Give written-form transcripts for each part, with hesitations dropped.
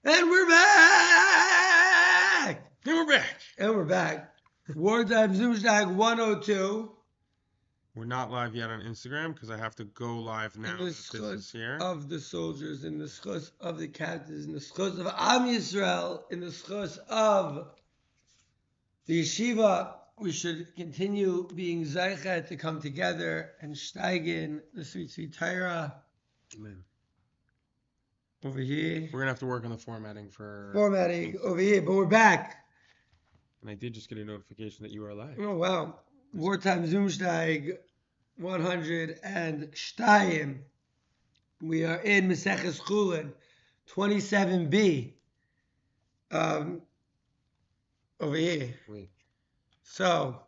And we're back! And we're back. And we're back. Wartime Zoomstag 102. We're not live yet on Instagram because I have to go live now. In the This is here. of the soldiers, in the schus of the captives, in the schus of Am Yisrael, in the schus of the yeshiva. We should continue being zeichet to come together and steigen the sweet Torah. Amen. Over here. We're gonna have to work on the formatting for over here, but we're back. And I did just get a notification that you are live. Oh wow. Wartime Zoomsteig 102. We are in Maseches Chulin 27b. Over here. Wait. So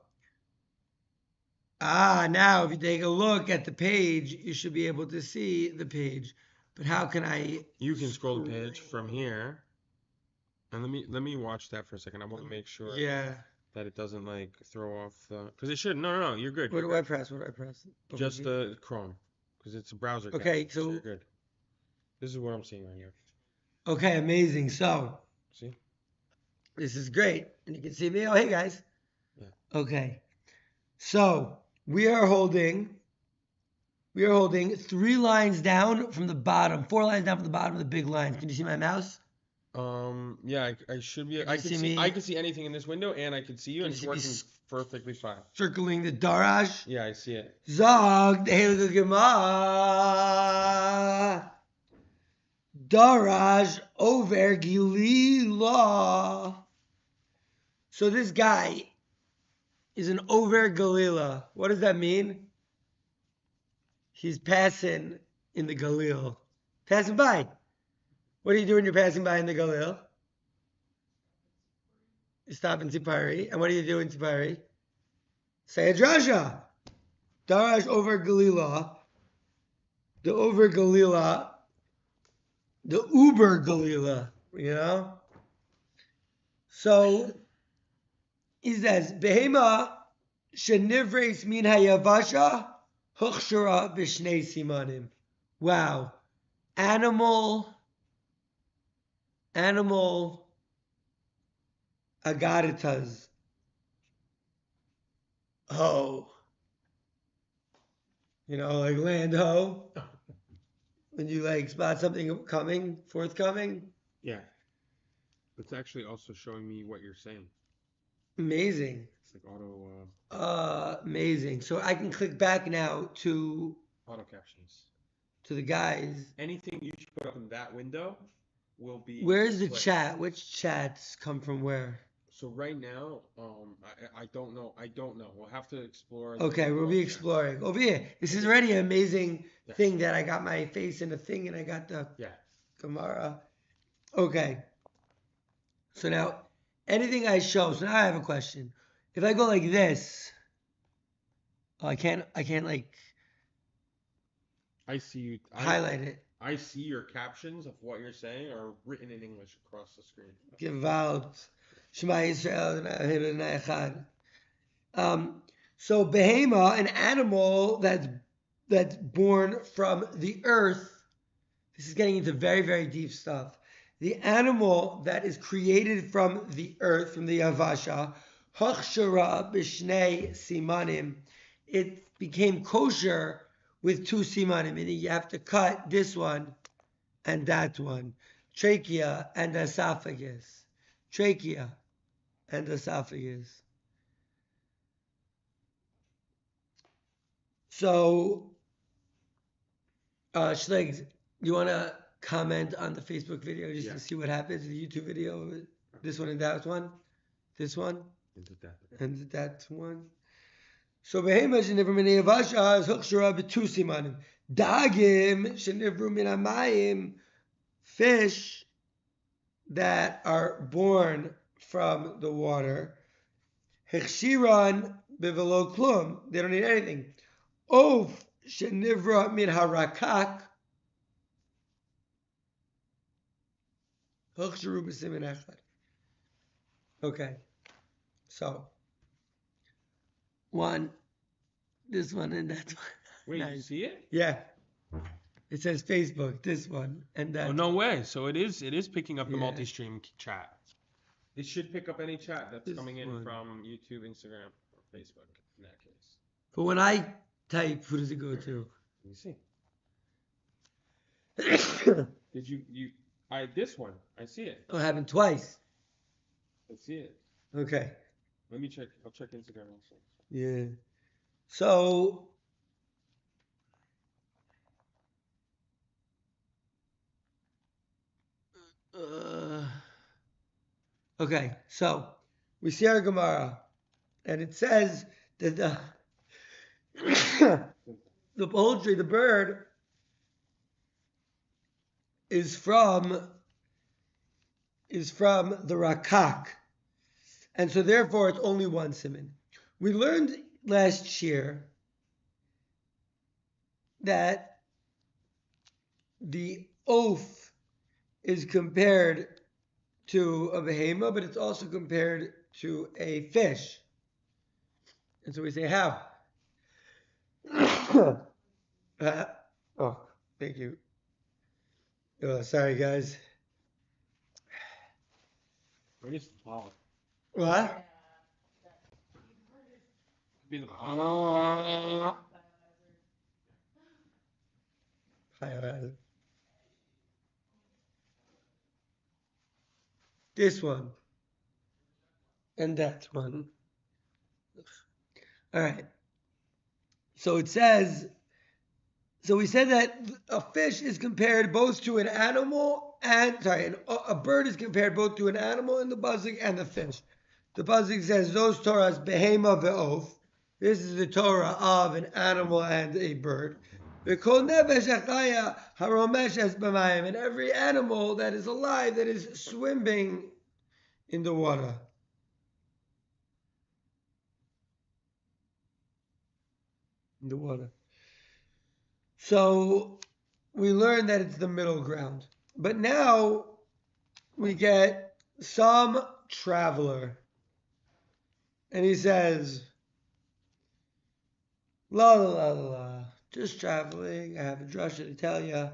now if you take a look at the page, you should be able to see the page. But how can I? You can scroll the page from here, and let me watch that for a second. I want to make sure that it doesn't like throw off the because it should. No, you're good. What do I press? Over just the Chrome because it's a browser. Okay, so you're good. This is what I'm seeing right here. Okay, amazing. So see, this is great, and you can see me. Oh, hey guys. Yeah. Okay, so we are holding 3 lines down from the bottom, 4 lines down from the bottom of the big lines. Can you see my mouse? Yeah, I should be. I can see anything in this window, and I can see you, and it's working perfectly fine. Circling the daraj. Yeah, I see it. Zog the Heilige Gemara. Daraj over Gilila. So this guy is an over Galila. What does that mean? He's passing in the Galil. Passing by. What do you do when you're passing by in the Galil? You stop in Tzipari. And what do you do in Tzipari? Say a drasha. Daraj over Galila. The over Galila. The Uber Galila. You know? So, he says, Behema shenivres min hayavasha. Huchshara b'shnei simanim. Wow. Animal agaritas. Ho. You know, like land ho. When you like spot something forthcoming. Yeah. It's actually also showing me what you're saying. Amazing. It's like auto. Amazing. So I can click back now to auto captions. To the guys. Anything you put up in that window will be. Where's the chat? Which chats come from where? So right now, I don't know. We'll have to explore. Okay, we'll be exploring over here. This is already an amazing thing that I got my face in a thing and I got the Gemara. Okay. So now, anything I show. So now I have a question. If I go like this, I can't like. I see you. Highlight it. I see your captions of what you're saying are written in English across the screen. Gewalt. Shema Yisrael. So behema, an animal that's born from the earth. This is getting into very, very deep stuff. The animal that is created from the earth, from the Yavasha, Hachshara b'shnei simanim, it became kosher with 2 simanim, meaning you have to cut this one and that one, trachea and esophagus, trachea and esophagus. So, Schleggs, you want to comment on the Facebook video just to see what happens? The YouTube video, this one and that one, this one, and that one. So behema shenivru min hayavasha is huchshara b'tu simanim. Dagim shenivru min hamayim, fish that are born from the water. Hechshiran b'velo klum, they don't need anything. Of shenivra min harakak. Okay, so one, this one, and that one. Wait, nice. You see it? Yeah. It says Facebook, this one, and that. Oh, no way. So it is picking up the multi-stream chat. It should pick up any chat that's coming in from YouTube, Instagram, or Facebook in that case. But when I type, who does it go to? Let me see. Did you this one? I see it. Oh, it happened twice. I see it. Okay. Let me check. I'll check Instagram also. Yeah. So okay, so we see our Gemara, and it says that the poultry, the bird, is from the rakak, and so therefore it's only one siman. We learned last year that the oaf is compared to a behema, but it's also compared to a fish. And so we say, how? Oh, thank you. Oh, sorry, guys. Where is the flower? What? This one. And that one. All right. So it says, so we said that a fish is compared both to an animal and, a bird is compared both to an animal in the Pasuk and the fish. The Pasuk says, those Torahs, behema ve'of. This is the Torah of an animal and a bird. And every animal that is alive, that is swimming in the water. In the water. So we learn that it's the middle ground. But now we get some traveler. And he says, la la la la la, just traveling. I have a drasha to tell you.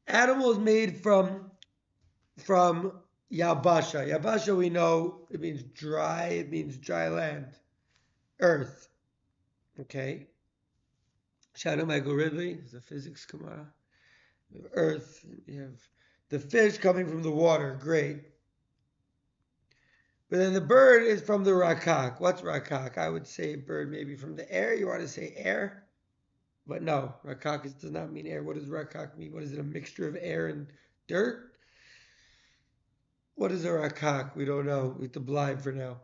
Animals made from yabasha. Yabasha, we know, it means dry. It means dry land, earth. Okay. Shout out Michael Ridley. It's a physics Gemara. We have earth. You have the fish coming from the water. Great. But then the bird is from the rakak. What's rakak? I would say bird maybe from the air. You want to say air? But no, rakak does not mean air. What does rakak mean? What is it, a mixture of air and dirt? What is a rakak? We don't know. We have to blind for now.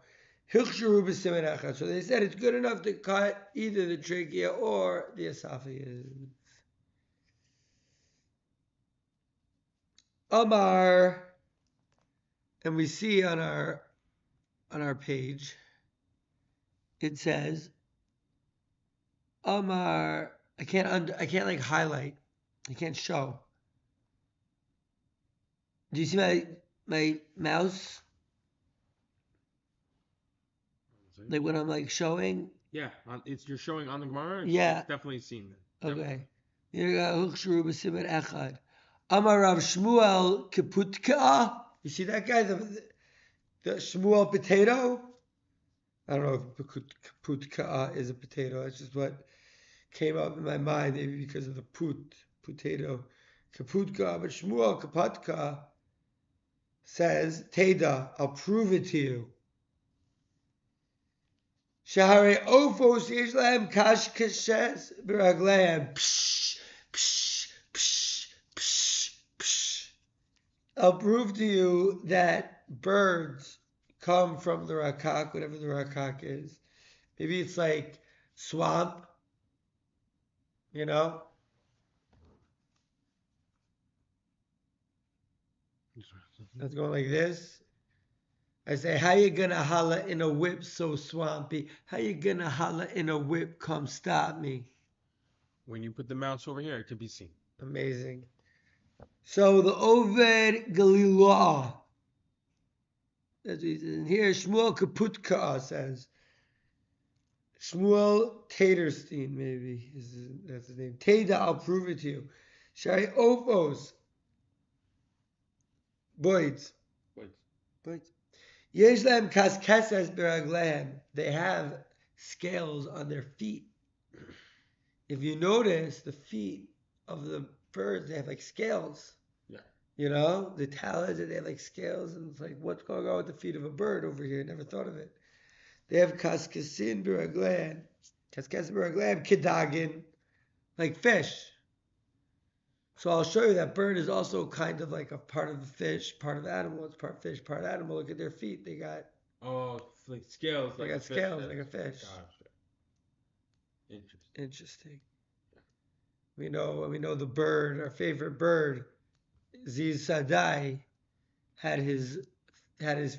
So they said it's good enough to cut either the trachea or the esophagus. Amar, and we see on our page, it says, Amar, I can't like highlight. I can't show. Do you see my mouse? Like when I'm like showing? Yeah, you're showing on the Gemara? Yeah. It's definitely seen that. Okay. Amar Rav Shmuel Kiputka. You see that guy? The Shmuel potato? I don't know if Kaputka is a potato. That's just what came up in my mind, maybe because of the potato. Kaputka, but Shmuel Kaputka says, Teda, I'll prove it to you. Shahare Ofos Islam Kashkashes Biraglam. Psh, psh, psh, psh, psh. I'll prove to you that birds come from the rakak, whatever the rakak is. Maybe it's like swamp, you know? Let's go like this. I say, how you gonna holler in a whip so swampy? How you gonna holler in a whip, come stop me? When you put the mouse over here, it could be seen. Amazing. So the Oved Galilah. That's what he says. And here Shmuel Kaputka says, Shmuel Taterstein, maybe that's his name. Teda, I'll prove it to you. Shai Ophos. Boys. Yesh lahem kaskesas beraglehem. They have scales on their feet. If you notice, the feet of the birds, they have like scales. Yeah. You know, the talons, they have like scales, and it's like, what's going on with the feet of a bird over here? Never thought of it. They have kaskesin beraglehem. Kaskesin beraglehem kedagin, like fish. So I'll show you that bird is also kind of like a part of the fish, part of the animal. It's part fish, part animal. Look at their feet. They got like scales. They got scales like a fish. Gotcha. Interesting. We know the bird, our favorite bird, Ziz Sadai, had his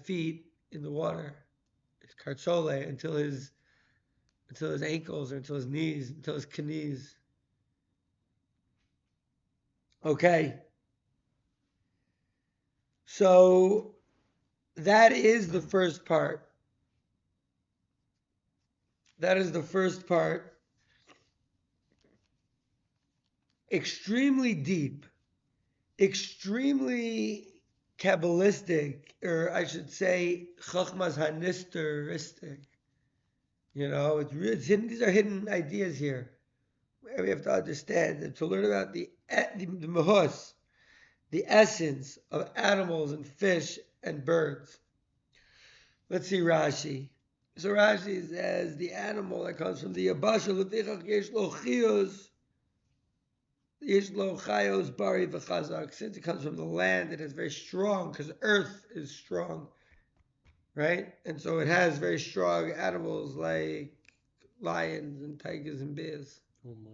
feet in the water, his kartsole, until his ankles or until his knees, until his knees. Okay. So that is the first part. Extremely deep, extremely Kabbalistic, or I should say, Chachmas Hanisteristic. You know, it's hidden. These are hidden ideas here. We have to understand and to learn about the mahus, the essence of animals and fish and birds. Let's see Rashi. So Rashi says the animal that comes from the Yabasha, yesh lo chiyos, yesh lo chayos bari v'chazak. Since it comes from the land, it is very strong because earth is strong, right? And so it has very strong animals like lions and tigers and bears. Oh my.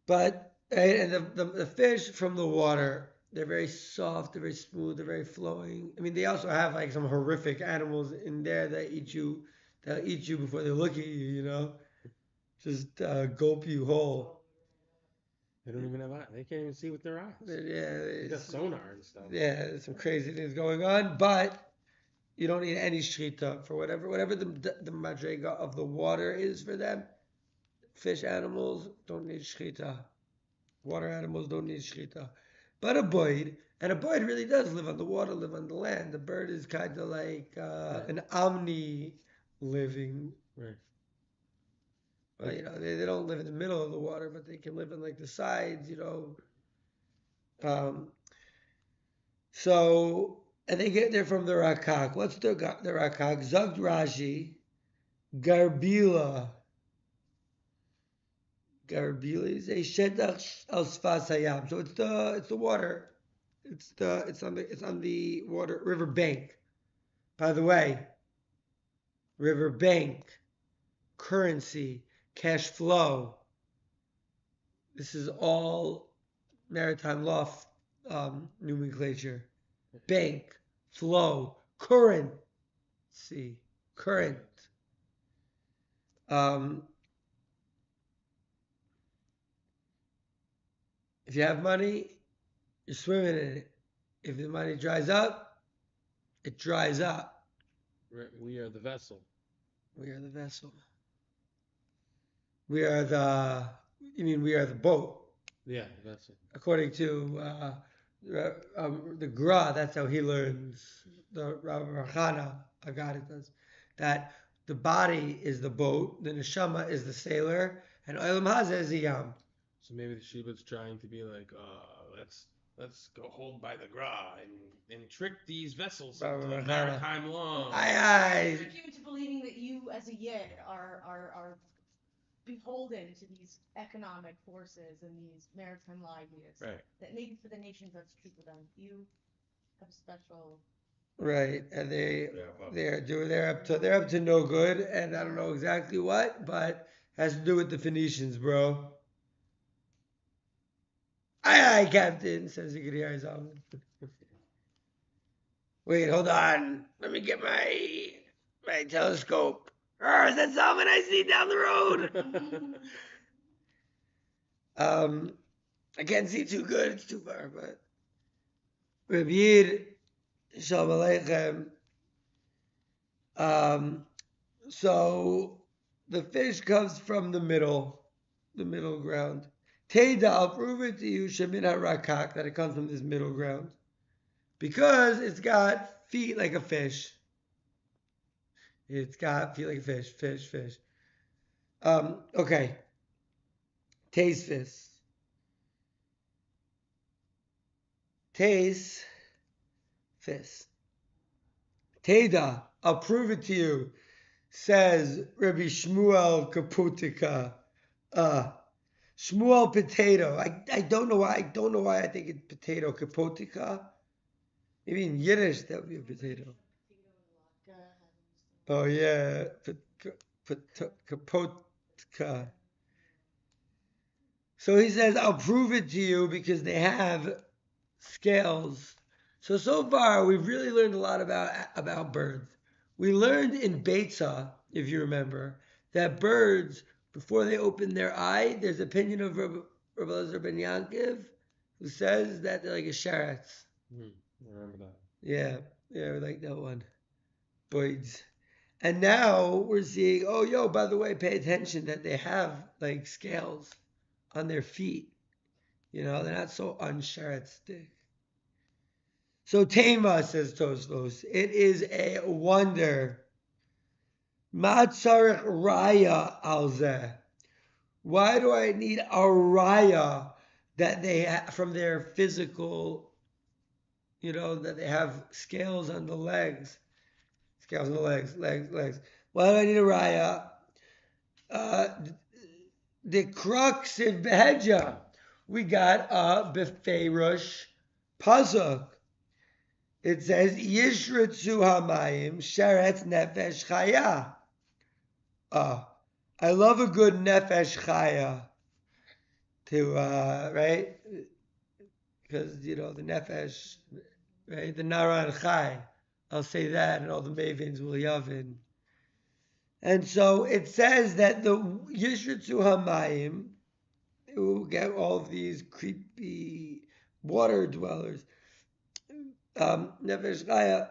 But and the fish from the water, they're very soft, they're very smooth, they're very flowing. I mean, they also have like some horrific animals in there that eat you before they look at you. You know, just gulp you whole. They don't even have eyes. They can't even see with their eyes. Yeah, they got sonar and stuff. Yeah, there's some crazy things going on, but you don't need any shchita for whatever the madrega of the water is for them. Fish animals don't need shchita. Water animals don't need shchita. But a bird really does live on the water, live on the land. The bird is kind of like an omni-living. Right. Well, you know, they don't live in the middle of the water, but they can live in like the sides, you know. So, and they're from the Rakak. What's the Rakak? Zogd Rashi, Garbila. Garbila is a shedach al sfas hayam. So it's the water. It's on the water river bank. By the way, river bank, currency, cash flow. This is all maritime law nomenclature. Bank, flow, currency, current. If you have money, you're swimming in it. If the money dries up, it dries up. We are the vessel. We are the vessel. We are the boat. Yeah, the vessel. According to the Gra, that's how he learns. The Rachana Agada does that. The body is the boat, the neshama is the sailor, and Olam Hazeh is the yam. So maybe the Shiba's trying to be like, let's go hold by the Gra and trick these vessels into maritime law. Trick you into believing that you, as a yid, are beholden to these economic forces and these maritime law ideas. Right. That maybe for the nations that's true for them. You have a special. Right, and they're up to no good, and I don't know exactly what, but has to do with the Phoenicians, bro. Aye, Captain, says the Gidiyar Zalman. Wait, hold on. Let me get my telescope. Is that Zalman I see down the road? I can't see too good. It's too far, but Reb Yid Shalom Aleichem. So the fish comes from the middle ground. Teda, I'll prove it to you, Shemin HaRakak, that it comes from this middle ground. Because it's got feet like a fish. It's got feet like a fish. Okay. Taste fish. Taste fish. Teda, I'll prove it to you, says Rabbi Shmuel Kaputika. Shmuel potato. I don't know why. I don't know why I think it's potato. Kapotika. Maybe in Yiddish that would be a potato. Oh yeah, kapotka. So he says, I'll prove it to you because they have scales. So far we've really learned a lot about birds. We learned in Beitza, if you remember, that birds, before they open their eye, there's an opinion of Rabbi Elazar ben Yankiv, who says that they're like a sheretz. I remember that. Yeah, we like that one. Birds. And now we're seeing, by the way, pay attention that they have like scales on their feet. They're not so unsheretzdik. So Tema, says Tosfos, it is a wonder. Ma tzarich raya al zeh. Why do I need a raya that they from their physical, that they have scales on the legs? Scales on the legs. Why do I need a raya? The crux in Behedja, we got a Befeirush Pazuk. It says, Yishritzu hamayim sheretz nefesh chaya. I love a good nefesh chaya. Right? Because, the nefesh, right? The naran chai. I'll say that, and all the mavens will yavin. And so it says that the Yishritzu hamayim, it will get all of these creepy water dwellers. Nefesh chaya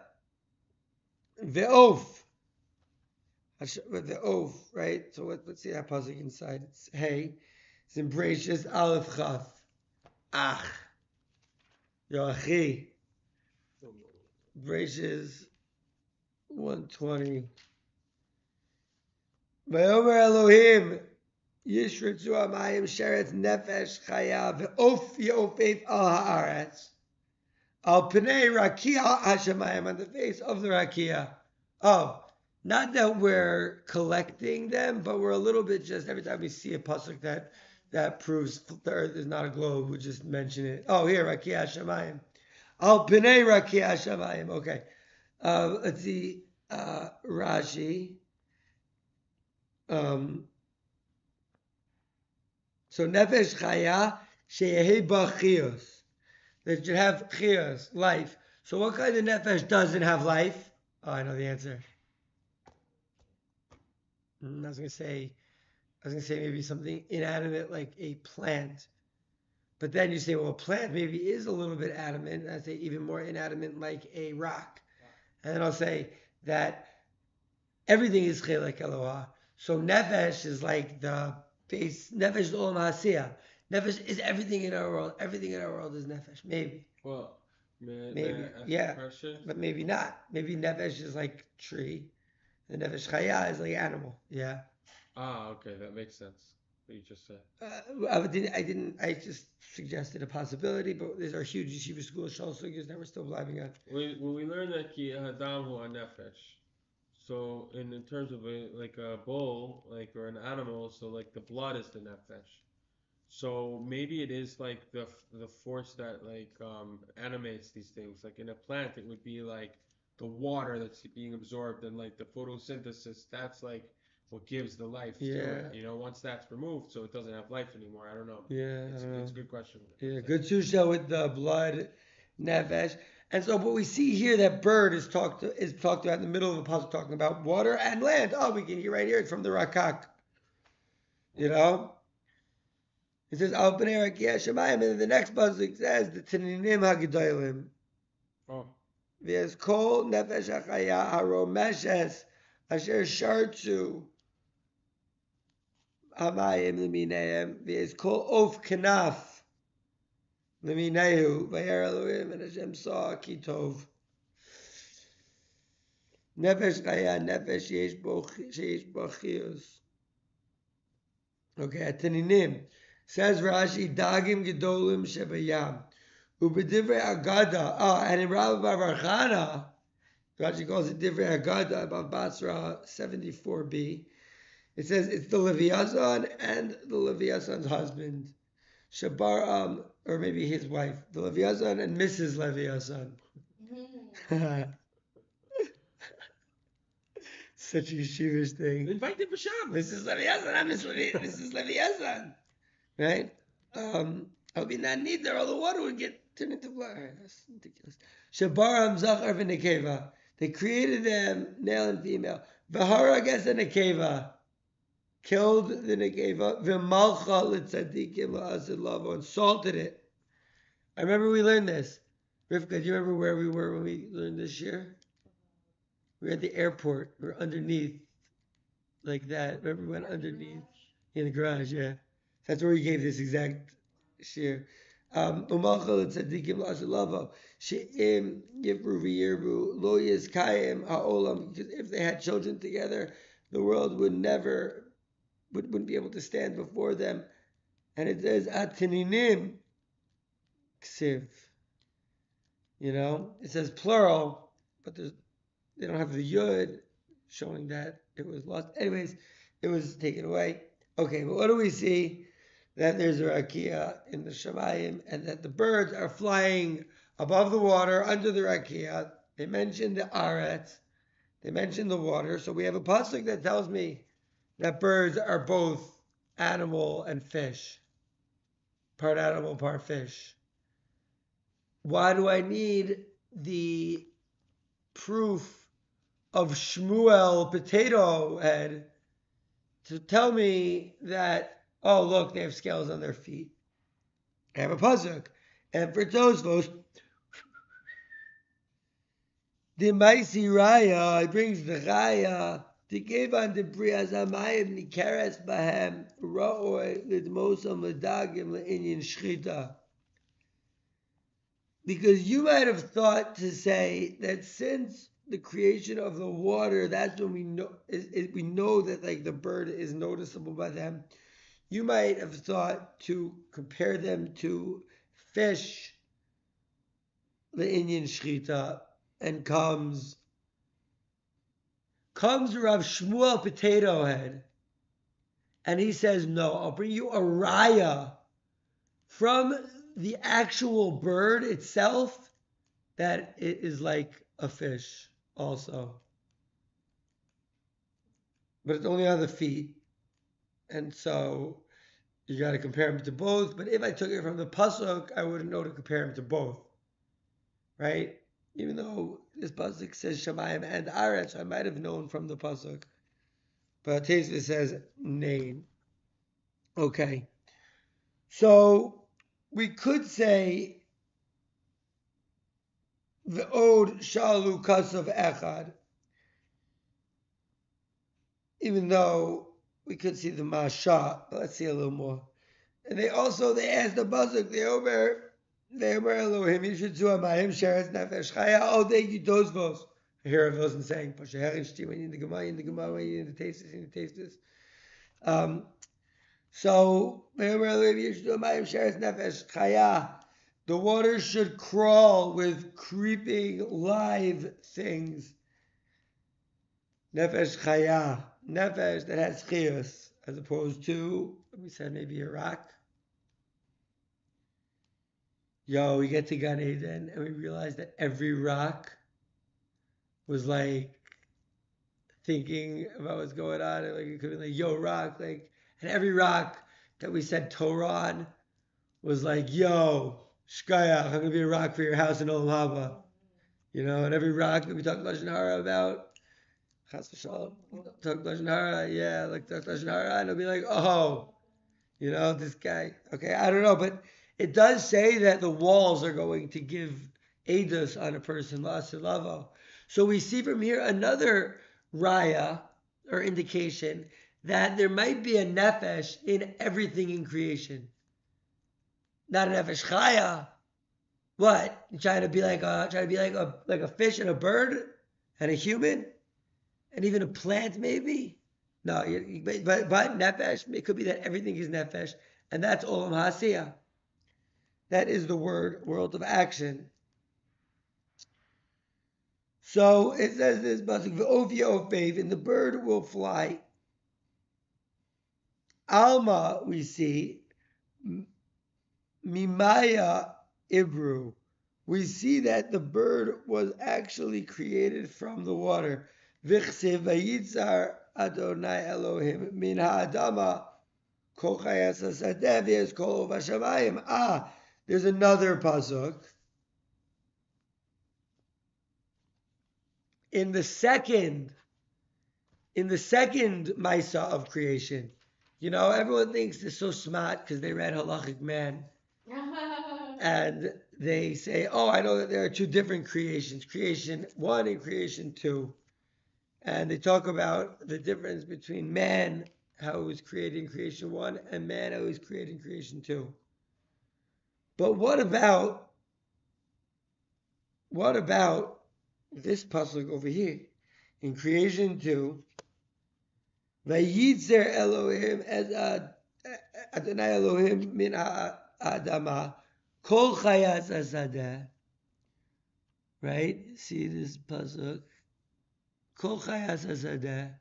ve'of. With the oaf, right? So let's see that pasuk inside. It's hey. It's in Bereshis Aleph Chaf. Ach. Yoachi. Bereshis 120. Vayomer Elohim. Yishritzu hamayim sheretz nefesh chaya ve'of yofef al haaretz. Al pnei rakia hashamayim, on the face of the rakia. Not that we're collecting them, but we're a little bit just, every time we see a pasuk that proves the earth is not a globe, we just mention it. Here, Rakia Shamayim. Al Pnei Rakia Shamayim. Okay. Let's see. Rashi. So Nefesh Chaya Sheyehi Ba Chiyos. That should have Chiyos, life. So what kind of Nefesh doesn't have life? I know the answer. I was gonna say maybe something inanimate like a plant, but then you say, well, a plant maybe is a little bit adamant. I say even more inanimate like a rock, and then I'll say that everything is chelek Eloah. So nefesh is like the base. Nefesh is olam hasiya. Nefesh is everything in our world. Everything in our world is nefesh. Maybe. Well, maybe, yeah, but maybe not. Maybe nefesh is like tree. The nefesh chaya is like animal. Yeah. Okay, that makes sense. What you just said. I just suggested a possibility, but these are huge yeshiva school shalsugas that we're still blabbing on. We learned that ki hadam hu nefesh. So in terms of a bull, or an animal, so like the blood is the nefesh. So maybe it is like the force that animates these things. Like in a plant, it would be like the water that's being absorbed and like the photosynthesis. That's like what gives the life to it. Once that's removed, so it doesn't have life anymore. I don't know. Yeah, it's a good question. Yeah, good susha with the blood, nefesh. And so, but we see here that bird is talked about in the middle of the puzzle, talking about water and land. We can hear right here. It's from the Rakak. It says Al Bnei Rakia Shemayim, and then the next pasuk says the Tininim Hagedolim. There's kol nefesh hachaya haromeshes Asher Shartzu Hamayim Leminayim V'ez Kol Of Kanaf Leminayu Vayar Elohim, and Hashem saw Ki Tov. Nefesh Chaya Nefesh Yesh Bo Chiyus. Okay, Ataninim. Says Rashi, Dagim Gedolim Shebayam. Ubedivrei Agada. And in Rabbi Barchana, Rashi calls it Divrei Agada, about Basra 74b. It says it's the Leviathan and the Leviathan's husband, Shabar, or maybe his wife, the Leviathan and Mrs. Leviathan. Such a yeshivish thing. Invite them for Shabbos. Mrs. Leviathan, I'm Mrs. Leviathan. Right? I'll be not neither, all the water would get turned into blood. That's ridiculous. Shabaram Zachar v'Nekeva. They created them, male and female. V'hara against the Nekeva. Killed the Nekeva. V'malcha l'tzadikim la'asid lavo. And salted it. I remember we learned this. Rivka, do you remember where we were when we learned this year? We were at the airport. We were underneath. Like that. Remember we went underneath? In the garage, yeah. That's where he gave this exact shir. Umalchal tzadikim la'asid lavo. She'im yivru v'yirbu lo yizkayim ha'olam. Because if they had children together, the world wouldn't be able to stand before them. And it says atininim ksiv. You know, it says plural, but they don't have the yud showing that it was lost. Anyways, it was taken away. Okay, but what do we see? That there's a rakia in the Shemayim, and that the birds are flying above the water, under the rakia. They mention the aretz, they mention the water. So we have a pasuk that tells me that birds are both animal and fish. Part animal, part fish. Why do I need the proof of Shmuel Potato Head to tell me that, oh, look, they have scales on their feet? I have a pasuk. And for Tosfos, the Maisi Raya, it brings the Raya, to give on the Brias Hamayim Nikeres Bahem, Ra'oi, Lidmosam, Ledagim, Le'inyan Shchita. Because you might have thought to say that since the creation of the water, that's when we know that like the bird is noticeable by them. You might have thought to compare them to fish, the Indian Shchita, and comes Rav Shmuel Potato Head, and he says, no, I'll bring you a raya from the actual bird itself that it is like a fish also. But it's only on the feet. And so you got to compare them to both. But if I took it from the pasuk, I wouldn't know to compare them to both. Right? Even though this pasuk says Shemayim and Aretz, I might have known from the pasuk. But Tosfos says name. Okay. So we could say the Od Shalu Kasav Echad, even though we could see the Masha, but let's see a little more. And they asked the pasuk, they Omer Elohim Yishutzu Hamayim Sheretz Nefesh Chaya. Oh, thank you, Tosfos. I hear Rav Wilson saying, Pashaherin Shtima in the Gemara, in the Tosfos. So, the water should crawl with creeping live things. Nefesh chaya. Nefesh that has chiyus, as opposed to, we said maybe a rock. We get to Gan Eden and we realize that every rock was like thinking about what's going on. And like it could be like, rock, like. And every rock that we said Torah on was like, Shkayach, I'm going to be a rock for your house in Olam Haba. And every rock that we talked Lashon Hara about, Chas v'shalom, talk Lashon Hara, like talk Lashon Hara, and it'll be like, this guy. Okay, I don't know, but it does say that the walls are going to give edus on a person, la'aseh lavo. So we see from here another raya or indication that there might be a nefesh in everything in creation. Not a nefesh chaya. What? You trying to be like a fish and a bird and a human and even a plant maybe? No, but nefesh, it could be that everything is nefesh, and that's olam hasiyah. That is the world of action. So it says this, and the bird will fly. Alma, we see, Mimaya Ibru. We see that the bird was actually created from the water. V'chsev vayitzar Adonai Elohim min ha'adama kol chayas hasadeh v'yezkol v'shamayim. There's another pasuk. In the second Maisa of creation. You know, everyone thinks they're so smart because they read Halachic Man. And they say, oh, I know that there are two different creations, creation 1 and creation 2. And they talk about the difference between man, how it was created in creation 1, and man, how it was created in creation 2. But what about this pasuk over here? In creation 2, Vayitzer Elohim as Adonai Elohim min ha'adama kol chayas hasadeh. Right? See this pasuk? Kol chayas hasadeh.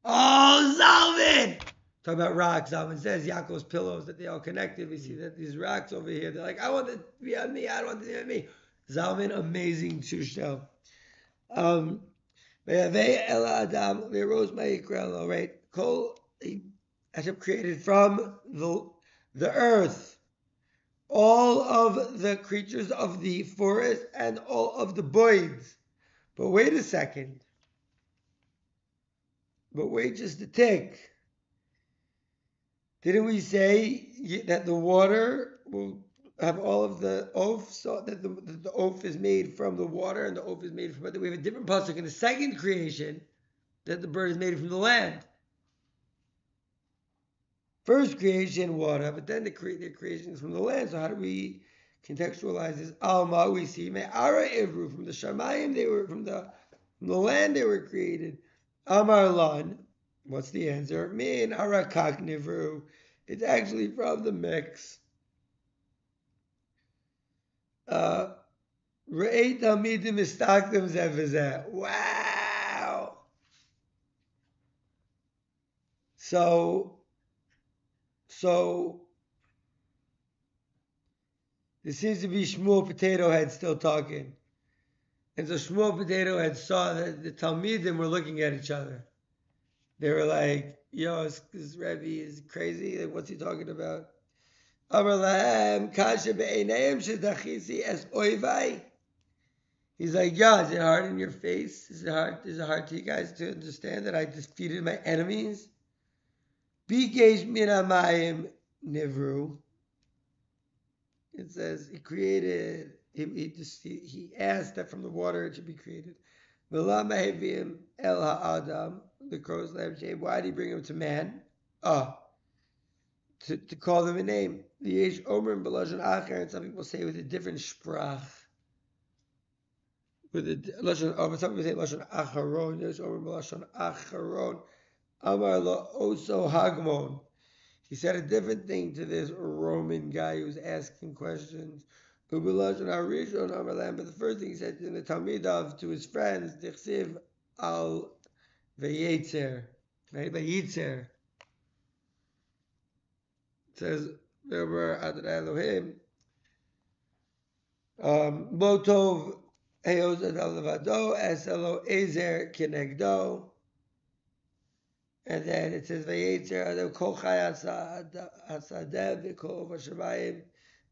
Oh, Zalman! Talk about rocks. Zalman says Yaakov's pillows, that they all connected. We see that these rocks over here, they're like, I want it to be on me, I don't want it to be on me. Zalman, amazing to show. Adam, right? Kol Hashem created from the earth all of the creatures of the forest and all of the boids. But wait a second. But wait just a tick. Didn't we say that the water will have all of the oaf, so that the oaf is made from the water and the oaf is made from, but we have a different pasuk in the second creation that the bird is made from the land. First creation, water, but then the creation is from the land. So how do we contextualize this? Alma, we see Me'ara Ivru, from the Shamayim, they were from the land they were created. Amar Lan, what's the answer? Min Arakak Nivru. It's actually from the mix. Wow. So there seems to be Shmuel Potato Head still talking. And so Shmuel Potato Head saw that the Talmidim were looking at each other. They were like, yo, this Rebbe is crazy. Like, what's he talking about? He's like, yeah, is it hard in your face? Is it hard to you guys to understand that I defeated my enemies? Bikesh minamayim nivru. It says he asked that from the water it should be created. El ha'adam, the crow's lamb shame. Why did he bring him to man? To call them a name. The yesh omer and belashon acher, and some people say with a different sprach. With a lashon, some people say lashon acharon. Yesh omer belashon acharon. Amar lo oso hagmon. He said a different thing to this Roman guy who was asking questions. But the first thing he said in the Talmidav to his friends, Dichsiv al Vayetzer, right? Vayetzer. It says, there were Adonai Elohim. Motov Heoz Adam Levado, Eselo Ezer Kinegdo. And then it says, Vayetzer Adam Kol Chai Hasadeh V'Kol Vashamayim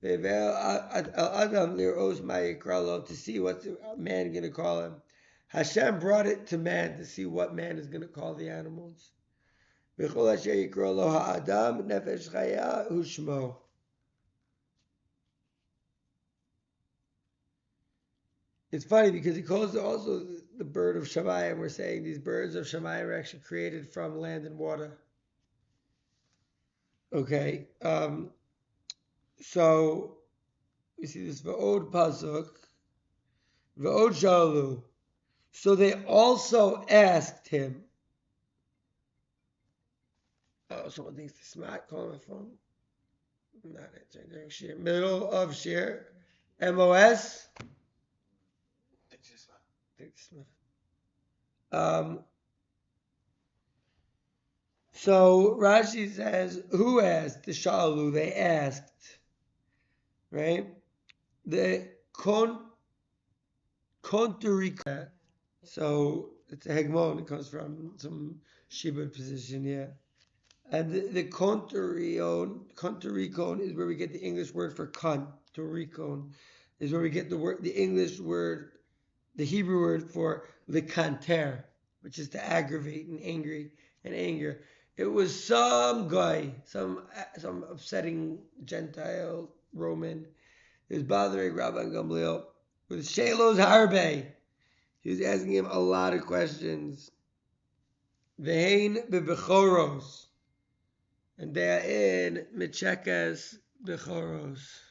Adam Liros Mayikralo, to see what's man going to call him. Hashem brought it to man to see what man is going to call the animals. V'Chol Asher Yikralo Ha'adam Nefesh Chaya Ushmo. It's funny because he calls it also the bird of Shamayim. We're saying these birds of Shamayim are actually created from land and water. Okay. So we see this V'od Pasuk, V'od Shalu. So they also asked him. Oh, someone thinks this might call my phone. Not answering during Shir. Middle of Shir. MOS. So Rashi says, who asked? The Shalu, they asked. Right? The Konturika. So it's a hegmon. It comes from some shibud position, yeah. And the konturikon is where we get the English word for konturikon, is where we get the English word, the Hebrew word for likanter, which is to aggravate and anger. It was some guy, some upsetting Gentile Roman, who was bothering Rabban Gamliel with Shelos Harbe. He was asking him a lot of questions. Vehein bebechoros. And they are in Mechekas Bechoros.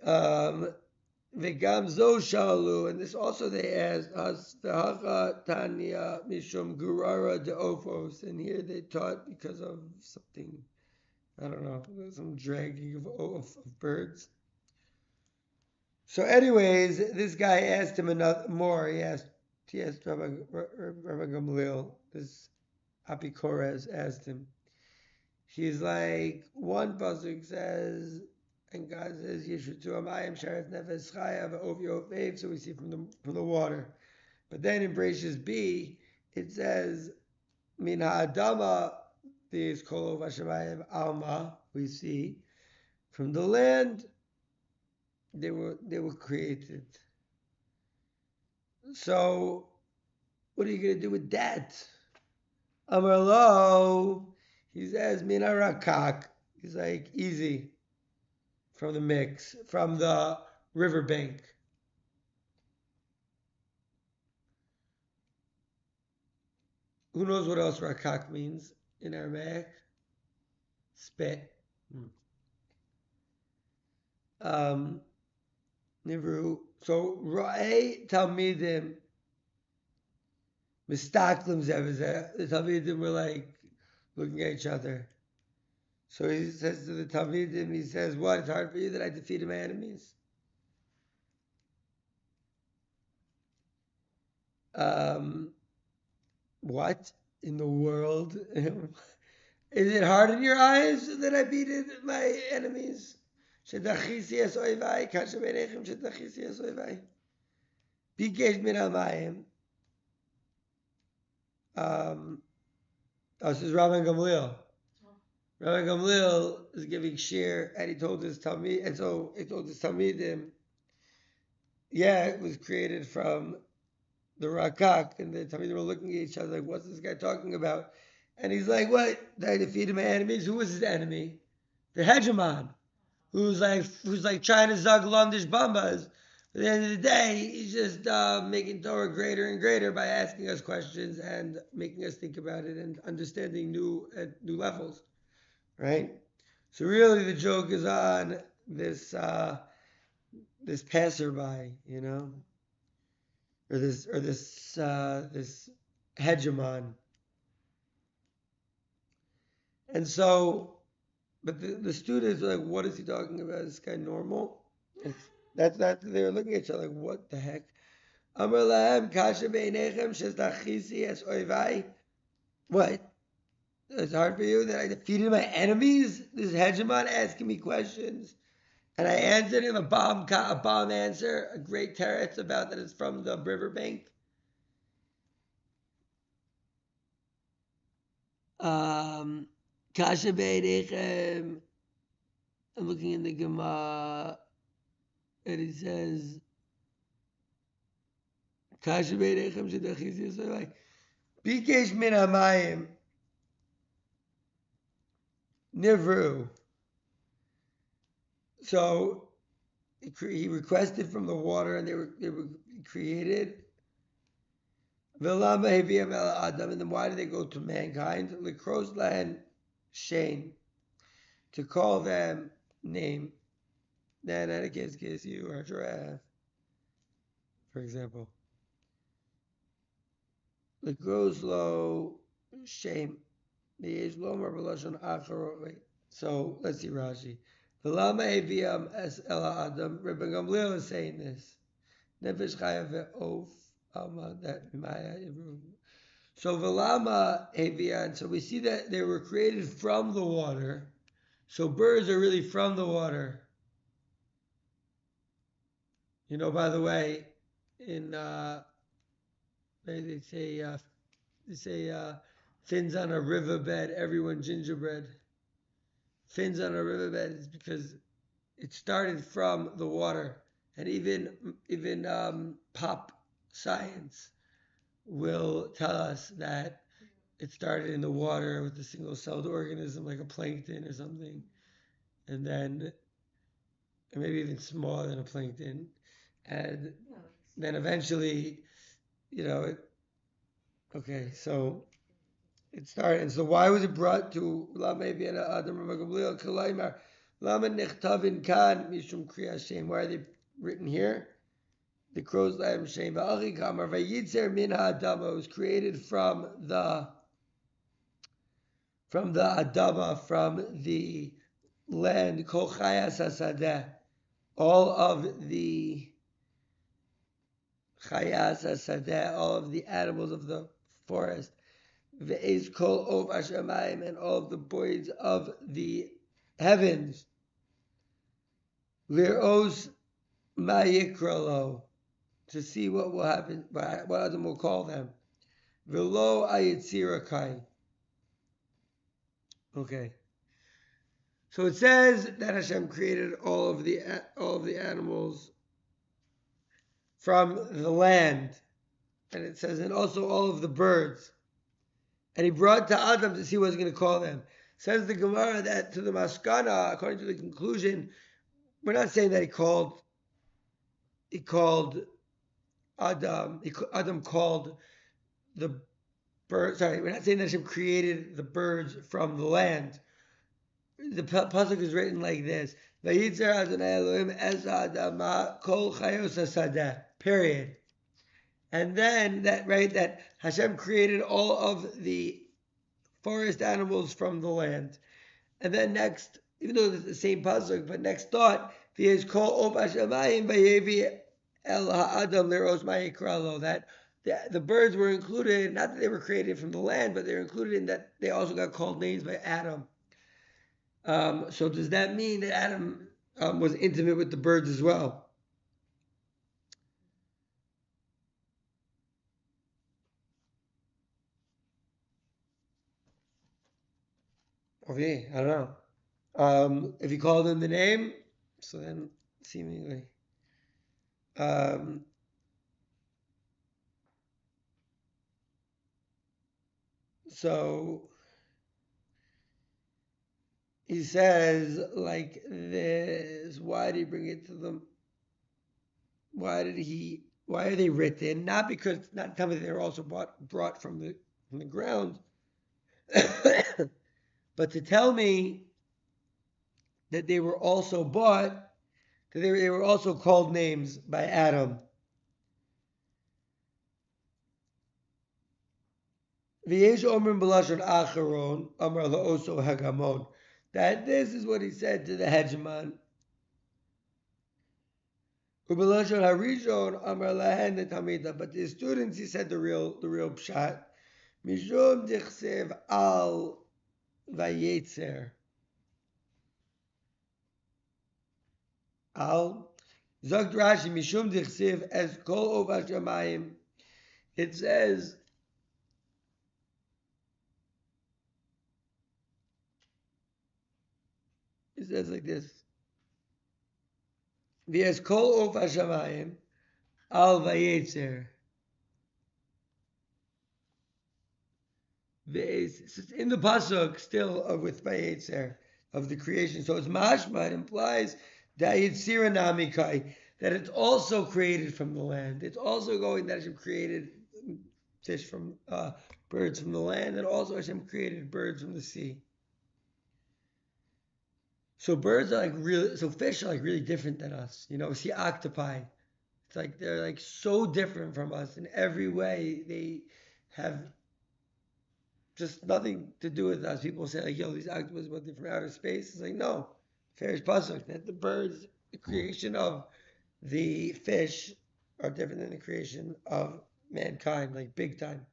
V'gam zo shalu, and this also they asked us, V'hacha Tanya Mishum Gurara de Ophos, and here they taught because of something, I don't know, some dragging of birds. So anyways, this guy asked him more. He asked Rabbi Gamliel, this Apikores asked him. He's like, one pasuk says, and God says, Yeshutu Amayim Sharet Nefesh Chayav Ovi Ofev, so we see from the water. But then in Bereshis B, it says, Min Ha'adama, this Kol Vashamayim Alma, we see, from the land, they were created. So, what are you going to do with that? Amar Lo, he says, Min Harakak. He's like, easy. From the mix, from the riverbank. Who knows what else rakak means in Aramaic? Spit. Nivru. So Ra'ei Talmidim Mistaklim Zevazeh. The Talmidim were like looking at each other. So he says to the Talmidim, he says, what? It's hard for you that I defeated my enemies? What in the world? Is it hard in your eyes that I beated my enemies? Bikesh min hamayim. This is Rabban Gamliel. Rabban Gamliel is giving shir, and he told his Talmid, and so he told his Talmidim, yeah, it was created from the Rakak, and the Talmidim were looking at each other like, what's this guy talking about? And he's like, what? Did I defeated my enemies? Who was his enemy? The hegemon, who's like trying to zug Londish Bambas. At the end of the day, he's just making Torah greater and greater by asking us questions and making us think about it and understanding new levels, right? So really, the joke is on this passerby, or this hegemon, and so. But the students are like, what is he talking about? Is this guy normal? That's they're looking at each other like, what the heck? What? It's hard for you that I defeated my enemies? This hegemon asking me questions. And I answered him a bomb answer, a great teretz about that it's from the riverbank. Kasha Be'edechem. I'm looking in the Gemara, and it says, Kasha Be'edechem Shedachis Yisrael. Bikesh min hamayim. Nivru. So he requested from the water, and they were created. Velama heviam el Adam, and then why did they go to mankind? Likros lahen Shane, to call them name. Then I guess you or giraffe, for example. Likros lo shame. So let's see Rashi. Velama heviam es el Adam. Rabbi Gamliel is saying this. Nefesh chayav ve'of alma that maya. So Velama Avia, and so we see that they were created from the water. So birds are really from the water. You know, by the way, in they say fins on a riverbed, everyone gingerbread. Fins on a riverbed is because it started from the water, and even pop science will tell us that it started in the water with a single-celled organism like a plankton or something, and then maybe even smaller than a plankton, and then eventually, okay, so it started. And so why was it brought to Lama Adam Ramagamliel Kalaimar Lama Nechtavin Kan Mishum Kriya Shem? Why are they written here? The crows Lam Shem Va'achi Kamar Vayitzer Min Ha'adama was created from the Adama, from the land, Kol Chayas HaSadeh, all of the Chayas HaSadeh, all of the animals of the forest, Ve'ez Kol Ov Hashemayim, and all of the birds of the heavens, Lir'os Mayikralo, to see what will happen, what Adam will call them. Velo Ayitzirakai. Okay. So it says that Hashem created all of the animals from the land, and it says, and also all of the birds, and he brought to Adam to see what he's going to call them. Says the Gemara that to the Maskana, according to the conclusion, we're not saying that he called Adam. Adam called the bird. Sorry, we're not saying that Hashem created the birds from the land. The pasuk is written like this: Vayitzer Adonai Elohim es Adama kol chayos hasadeh. Period. And then that Hashem created all of the forest animals from the land. And then next, even though it's the same pasuk, but next thought, v'yez kol ov hashamayim v'yevi el ha'adam leros mayikralo. That the birds were included, not that they were created from the land, but they're included in that they also got called names by Adam. So does that mean that Adam was intimate with the birds as well? Okay, I don't know. If he called him the name, so then seemingly. So he says like this, why did he bring it to them? Why are they written? Not tell me they were also brought from the ground, but to tell me that they were also bought, that they were also called names by Adam. V'yesh omrim b'lashon acharon, amar la'oso hagamon. That this is what he said to the hegemon. U'b'lashon harishon, amar lahen netamida. But to his students, he said the real pshat. Mishum dichsev al vayetzer. Al Zog Rashi Mishum Dichsiv as Kol Ov Hashamayim. It says like this: V'yes Kol Ov Hashamayim Al Vayetzer. It's in the pasuk still with Vayetzer of the creation. So it's mashma. It implies that Yitzira Namikai, that it's also created from the land. It's also going that Hashem created fish from birds from the land, and also Hashem created birds from the sea. So birds are like really, so fish are like really different than us. You know, we see octopi. It's like they're like so different from us in every way. They have just nothing to do with us. People say like, "Yo, these octopuses went from outer space." It's like, no, fair pasuk that the birds, the creation of the fish, are different than the creation of mankind, like big time.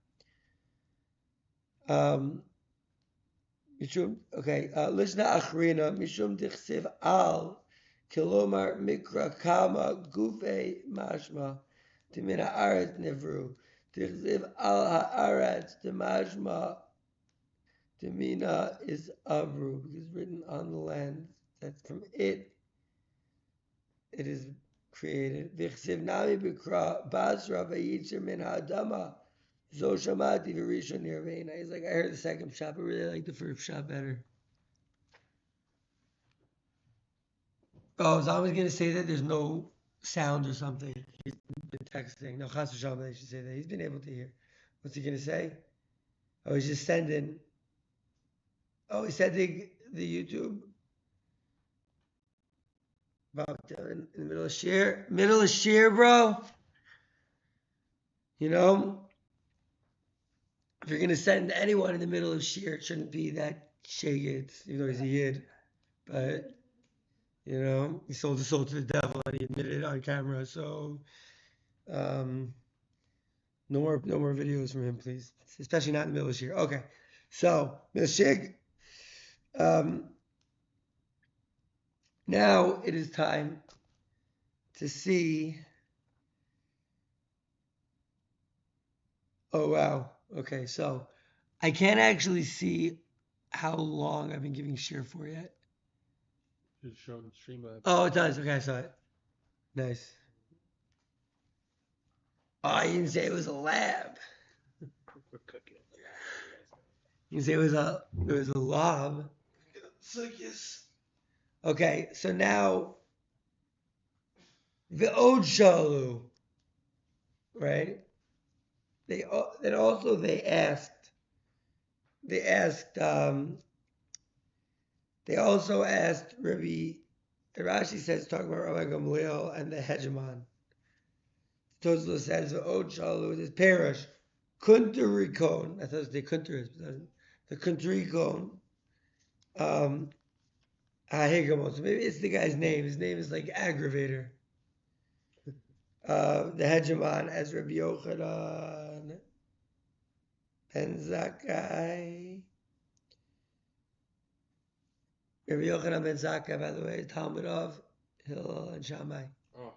Mishum, okay, Lishna Achrina, Mishum Dichsiv Al, Kilomar Mikra Kama Gufe Mashma, Timina Aret Nivru, Dichsiv Al Haaret, Dimashma, Timina is Avru, because written on the land, that from it is created. Dichsiv Nami Bikra, Basra Vayitzer Min Hadama, Zo Shamati Virisha Nirvana. He's like, I heard the second shot, but really like the first shot better. Oh, so I was gonna say that there's no sound or something. He's been texting. No, Chas v'shalom, I should say that. He's been able to hear. What's he gonna say? Oh, he's just sending. Oh, he said the YouTube. About in the middle of shear, bro. You know, if you're gonna send anyone in the middle of shear, it shouldn't be that shagid, even though he's a yid. But you know, he sold his soul to the devil, and he admitted it on camera. So, no more videos from him, please. Especially not in the middle of shear. Okay, so Mishig. Now it is time to see. Oh wow. Okay, so I can't actually see how long I've been giving shear for yet. It's showing Streamlabs. Oh, it does. Okay, I saw it. Nice. Oh, you didn't say it was a lab. We're cooking. You say it was a lob. Okay, so now the Od Shalu, right? They also asked Rabbi. Rashi says talking about Rabbi Gamliel and the hegemon. Tozlo says the Od Shalu is Perish Kunturikon. I thought the Kuntur is the Kunturikon. Hegemon. So maybe it's the guy's name. His name is like Aggravator. The hegemon as Rabbi Yochanan ben Zakkai. Rabbi Yochanan ben Zakkai, by the way, Talmud of Hillel and Shammai. Oh.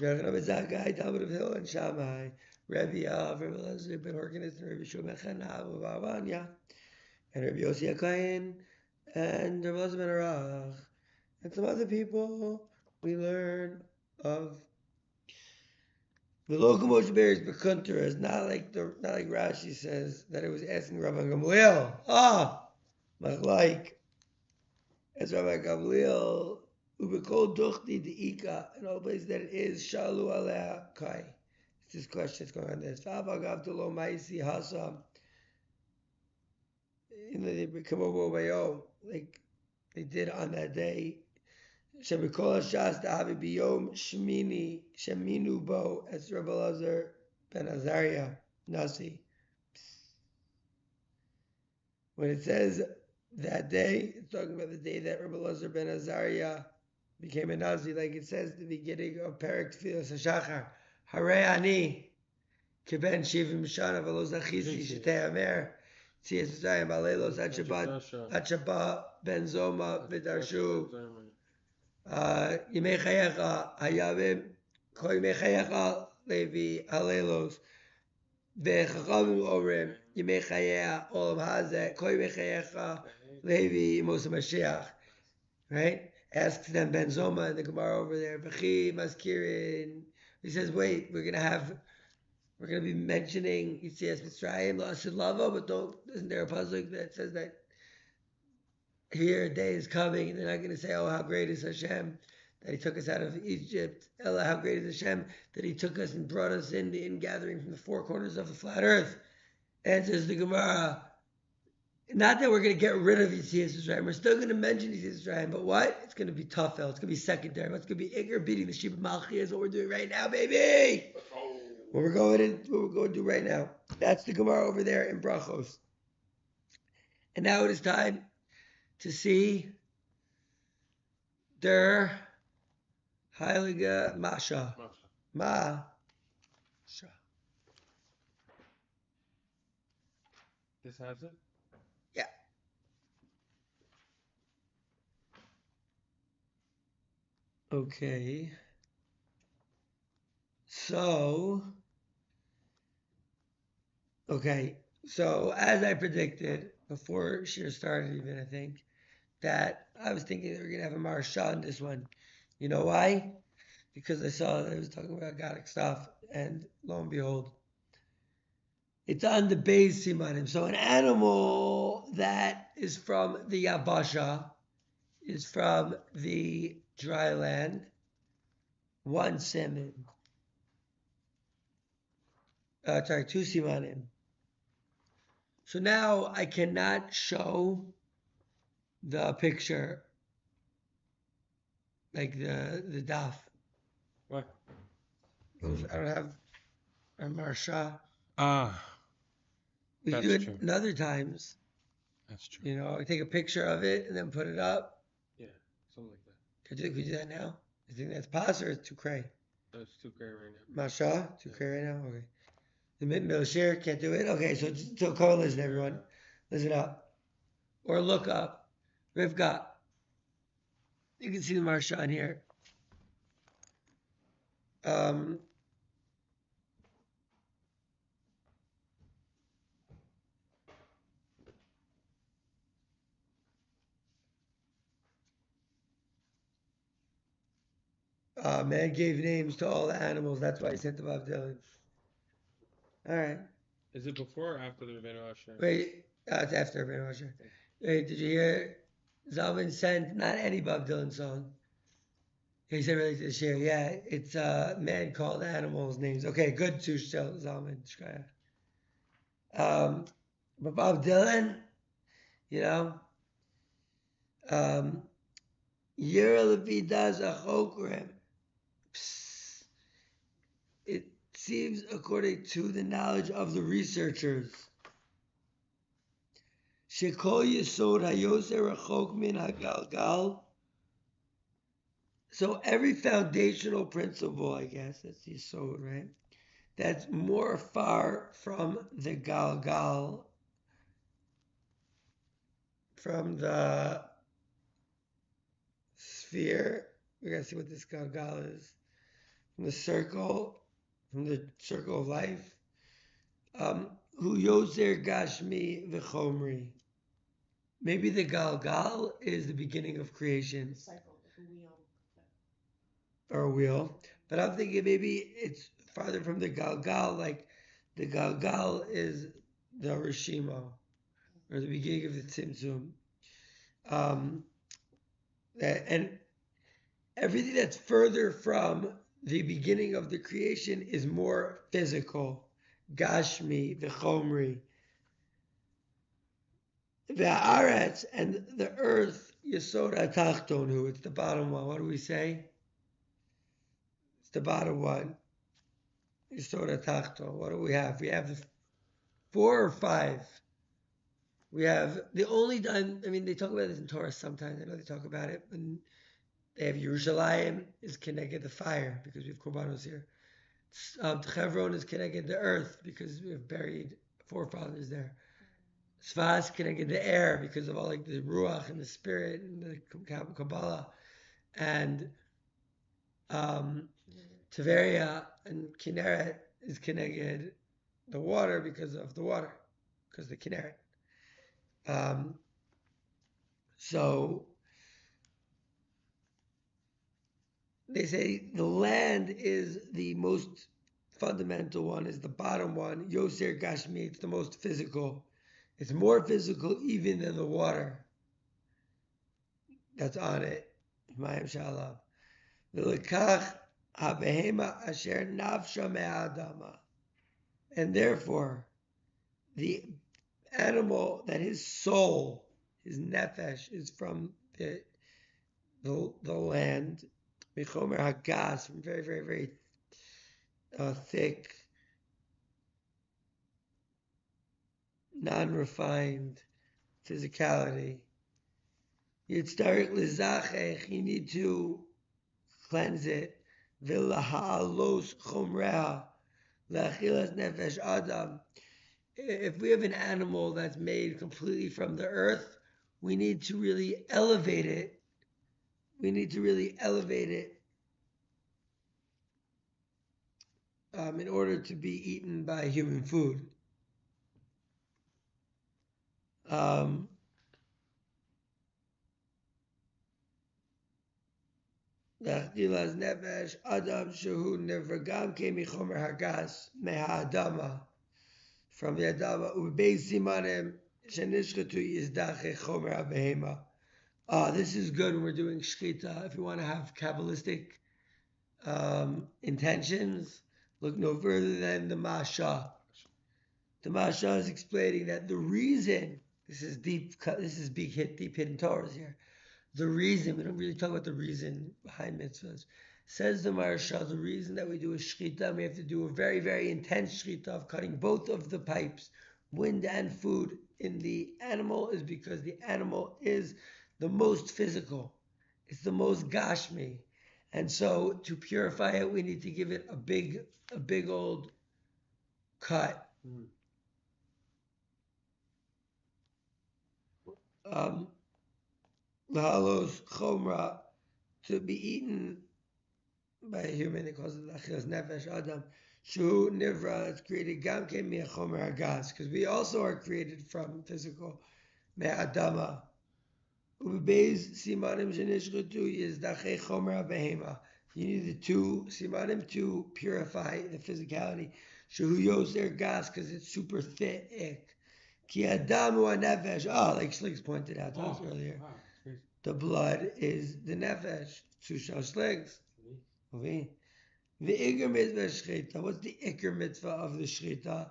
Rabbi Yochanan ben Zakkai, Talmud of Hillel and Shammai. Rabbi Rabbi Elazar ben Horkinus and Rabbi Shimon Chana Bavanya, and Rabbi Yossi HaKohen and Rabbi Elazar ben Arach, and some other people we learn of. The locomotion bears bekunter is not like Rashi says that it was asking Rabbi Gamliel. Like as Rabbi Gamliel ubekol duchti deika, in all places that it is shalu aleh kai. It's this question that's going on there. Fa'avagav to lo ma'isi hasa. They come over like they did on that day. Shebikol Shas Da'avi Biyom Shemini Sheminu Bo as Rabbi Elazar ben Azariah Nasi. When it says that day, it's talking about the day that Rabbi Elazar ben Azariah became a Nasi, like it says at the beginning of Perek Tfilas HaShachar. Harei ani keben shivim shana v'lo zachisi shetei amer tziyas Yisrael balelos ad Shabbat ben Zoma v'darshu Yimei Chayecha Hayavim Kol Yimei Chayecha Levi Halelos V'Chachamim Orim Yimei Chayecha Olam Hazeh Kol Yimei Chayecha Levi Moshe Mashiach. Right? Asks them Ben Zoma in the Gemara over there. V'chi Maskirin. He says, wait, we're gonna be mentioning Yitzias Mitzrayim La'asud Lava, but isn't there a pasuk that says that here a day is coming, and they're not going to say, oh, how great is Hashem, that He took us out of Egypt. Ella, how great is Hashem that He took us and brought us in the ingathering from the four corners of the flat earth. Answers the Gemara. Not that we're going to get rid of Yetzias Mitzrayim. We're still going to mention Yetzias Mitzrayim, but what? It's going to be tough, It's going to be secondary. It's going to be Iker beating the sheep of Malchi is what we're doing right now, baby. What we're going to do right now. That's the Gemara over there in Brachos. And now it is time to see der Heilige Masha. Masha. This has it? Yeah. Okay. So as I predicted before Shir started even, I think, that I was thinking that we're going to have a Marsha in this one. You know why? Because I saw that it was talking about Godic stuff, and lo and behold, it's on the base simanim. So an animal that is from the Yabasha, is from the dry land, one siman. Two simanim. So now I cannot show the picture, like the daf. What? Because I don't have a marsha. We That's do it true. in other times. That's true. You know, I take a picture of it and then put it up. Yeah, something like that. Could we do that now? You think that's possible or it's too cray? No, it's too cray right now. Marsha? Too cray right now? Okay. The middle share can't do it? Okay, so come and listen, everyone. Listen up. Or look up. Rivka. You can see the marsha on here. Man gave names to all the animals. That's why he sent them Bob Dylan. All right. Is it before or after the Rebbeinu Asher? Wait, it's after Rebbeinu Asher. Wait, did you hear? Zalman sent not any Bob Dylan song. He said really to the share. Yeah, it's man called animals names. Okay, good to still Zalman. But Bob Dylan, you know, Yira Levidas Achokrim. It seems, according to the knowledge of the researchers, Shekol Yesod Hayoser Rachok Min Hagalgal. So every foundational principle, I guess, that's Yesod, right? That's more far from the Galgal, from the sphere. We gotta see what this Galgal is. From the circle of life. Hu Yoser Gashmi V'chomri. Maybe the Galgal is the beginning of creation. Cycle, like a wheel. Or a wheel. But I'm thinking maybe it's farther from the Galgal, like the Galgal is the Rishima, or the beginning of the Tzimtzum. And everything that's further from the beginning of the creation is more physical. Gashmi, the Chomri. The Aretz and the earth, Yesod HaTachtonu, it's the bottom one. What do we say? It's the bottom one. Yesod HaTachton. What do we have? We have the 4 or 5. We have the only time, I mean, they talk about this in Torah sometimes. I know they talk about it. And they have Yerushalayim is connected to fire because we have Korbanos here. Chevron is connected to earth because we have buried forefathers there. Sfas connected to air because of all like the Ruach and the Spirit and the Kabbalah. And Tiberia and Kinneret is connected the water because of the water, because of the Kinneret. So they say the land is the most fundamental one, is the bottom one. Yoser Gashmi, it's the most physical. It's more physical even than the water that's on it. Mayim Shalom. V'lekach habehema asher nafsha me'adama. And therefore, the animal that his soul, his nefesh, is from the land, Michomer Hagas, from very, very, very thick, non-refined physicality. Yitztarik lizachech, you need to cleanse it. V'laha'alos chomreha, la'achilas nefesh adam. If we have an animal that's made completely from the earth, we need to really elevate it. We need to really elevate it in order to be eaten by human food. L'achdilas nefesh adam shehu nevragam ke michomer hagas meha'adama, from the adama ubei simanim shenishchatu yizdache chomer habehema. This is good when we're doing shchita. If you want to have Kabbalistic intentions, look no further than the Masha. The Masha is explaining that the reason, this is deep hidden Torahs here. The reason, we don't really talk about the reason behind mitzvahs. Says the Maharsha, the reason that we do a shchita, we have to do a very, very intense shchita of cutting both of the pipes, wind and food, in the animal, is because the animal is the most physical. It's the most gashmi. And so to purify it, we need to give it a big old cut. Lahalos chomra, to be eaten by a human, it calls it lachilas nefesh adam. Shu nivra, it's created gamke mi'achomer hagas, because we also are created from physical me'adama. Ubebeis simanim shenishchutu yizdache chomer habehema. You need the two simanim to purify the physicality. Shu yoser gas, because it's super thick. Ki adamu nefesh. Like Schligs pointed out to us earlier. Wow. The blood is the nefesh. Susha Schligs. Okay. The Iker mitzvah shchita. What's the Iker mitzvah of the shchita?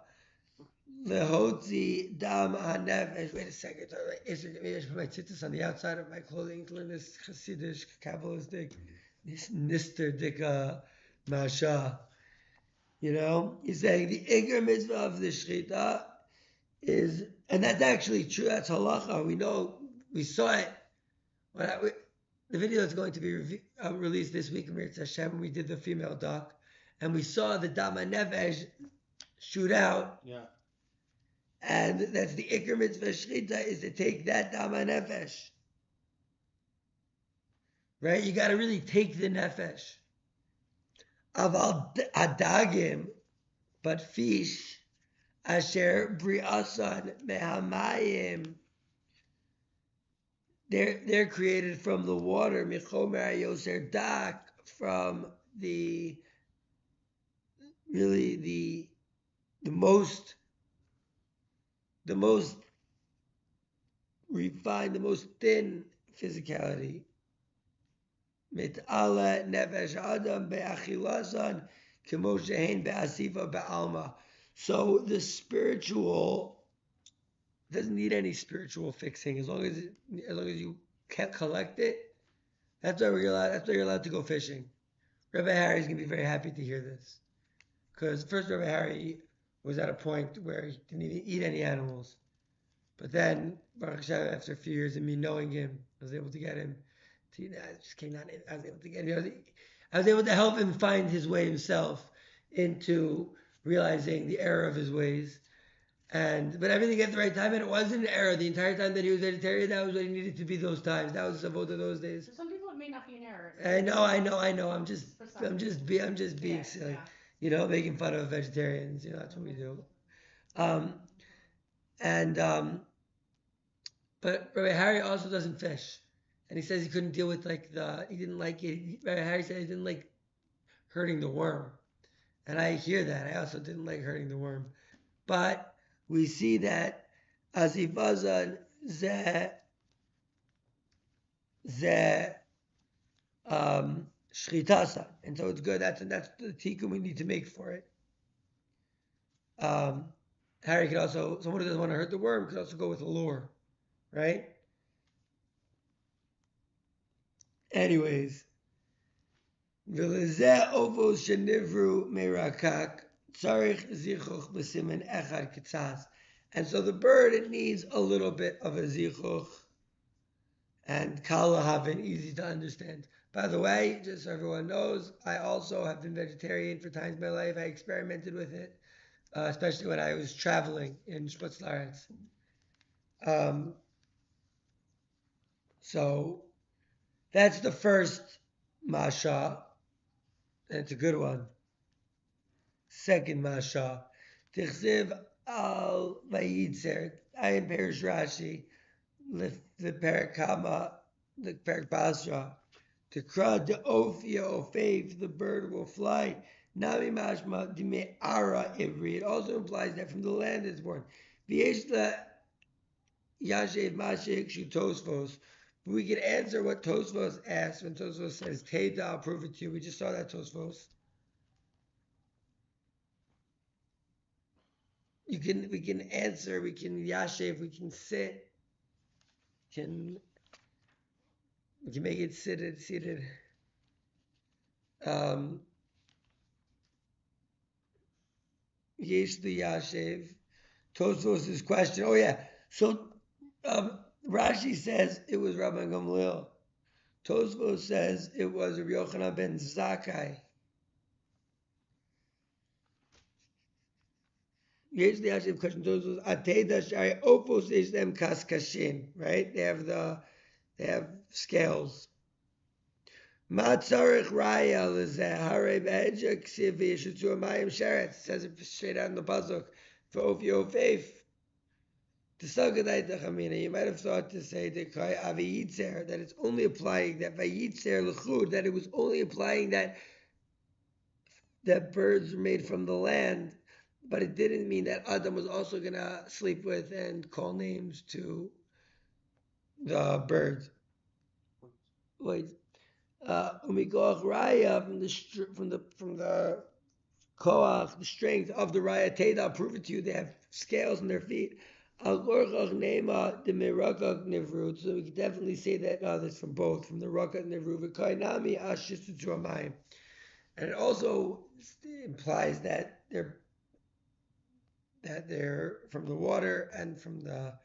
Lehotzi dam hanefesh. Wait a second. Maybe I should put my tzitzis on the outside of my clothing to learn this Hasidic, Kabbalistic, this Nister Masha. You know, he's saying the Iker mitzvah of the shchita is, and that's actually true. That's halacha. We know, we saw it. The video is going to be released this week in Mirz Hashem. We did the female doc, and we saw the Dama Nefesh shoot out. Yeah. And that's the Iker Mitzvah Shchita, is to take that Dama Nefesh. Right? You got to really take the Nefesh. Aval Adagim, but fish, Asher Briasan Mehamayim, they're created from the water, Michomer Yoser Dak, from the most refined, the most thin physicality. Mit'ala nefesh adam be'achilasan kemo she'hen be'asiva be'alma. So the spiritual doesn't need any spiritual fixing as long as you can't collect it. That's why you're allowed to go fishing. Rabbi Harry's gonna be very happy to hear this, because first Rabbi Harry was at a point where he didn't even eat any animals, but then Baruch Hashem, after a few years of me knowing him, I was able to get him to. I just came down. I was able to get him. I was able to help him find his way himself into realizing the error of his ways. But everything at the right time, and it wasn't an error. The entire time that he was vegetarian, that was what he needed to be those times. That was about those days. For some people, it may not be an error. I know. I'm just being silly. Yeah. You know, making fun of vegetarians. You know, that's what we do. But Rabbi Harry also doesn't fish, and he says he couldn't deal with he didn't like it. Rabbi Harry said he didn't like hurting the worm, and I hear that. I also didn't like hurting the worm, but we see that azivazan ze shchitasa, and so it's good. That's the tikkun we need to make for it. Harry could also, someone who doesn't want to hurt the worm could also go with a lure, right? Anyways, v'lezeh ovos shenivru merakak tzarich zichuch b'simen echad kitzas. And so the bird, it needs a little bit of a zichuch, and kal lahavin, easy to understand. By the way, just so everyone knows, I also have been vegetarian for times in my life. I experimented with it, especially when I was traveling in Schmutzlaretz. So that's the first masha, and it's a good one. Second masha, tichziv al vayitzer. I am Perish Rashi, the Parakama, the Parak Basra. To crud the ofia ofave, the bird will fly. Nami mashma dime ara ivri. It also implies that from the land it's born. V'yesh Yashev Mashik Shu Tosfos. We can answer what Tosfos asked when Tosfos says, Teda, I'll prove it to you. We just saw that Tosfos. We can answer, we can Yashev, we can sit, we can make it seated. Yesh the Yashev. Tosfos' question. Oh yeah. So Rashi says it was Rabbi Gamliel. Tosfos says it was Rabbi Yochanan ben Zakkai. Here's the actual question. Tosfos Ateda Shari Opos is them kaskashin, right? They have scales. Matzarich Raya Lezeh Be'edja Ksiv Yeshutzu Amayim Sheretz. Says it straight out in the pasuk for Ofio Faith. You might have thought to say that it's only applying that vayitzer l'chud, that it was only applying that birds were made from the land, but it didn't mean that Adam was also gonna sleep with and call names to the birds. Wait, umikoach raya from the koach, the strength of the raya teda. I'll prove it to you. They have scales in their feet. So we can definitely say that that's from both, from the Raka and the and it also implies that they're from the water and from the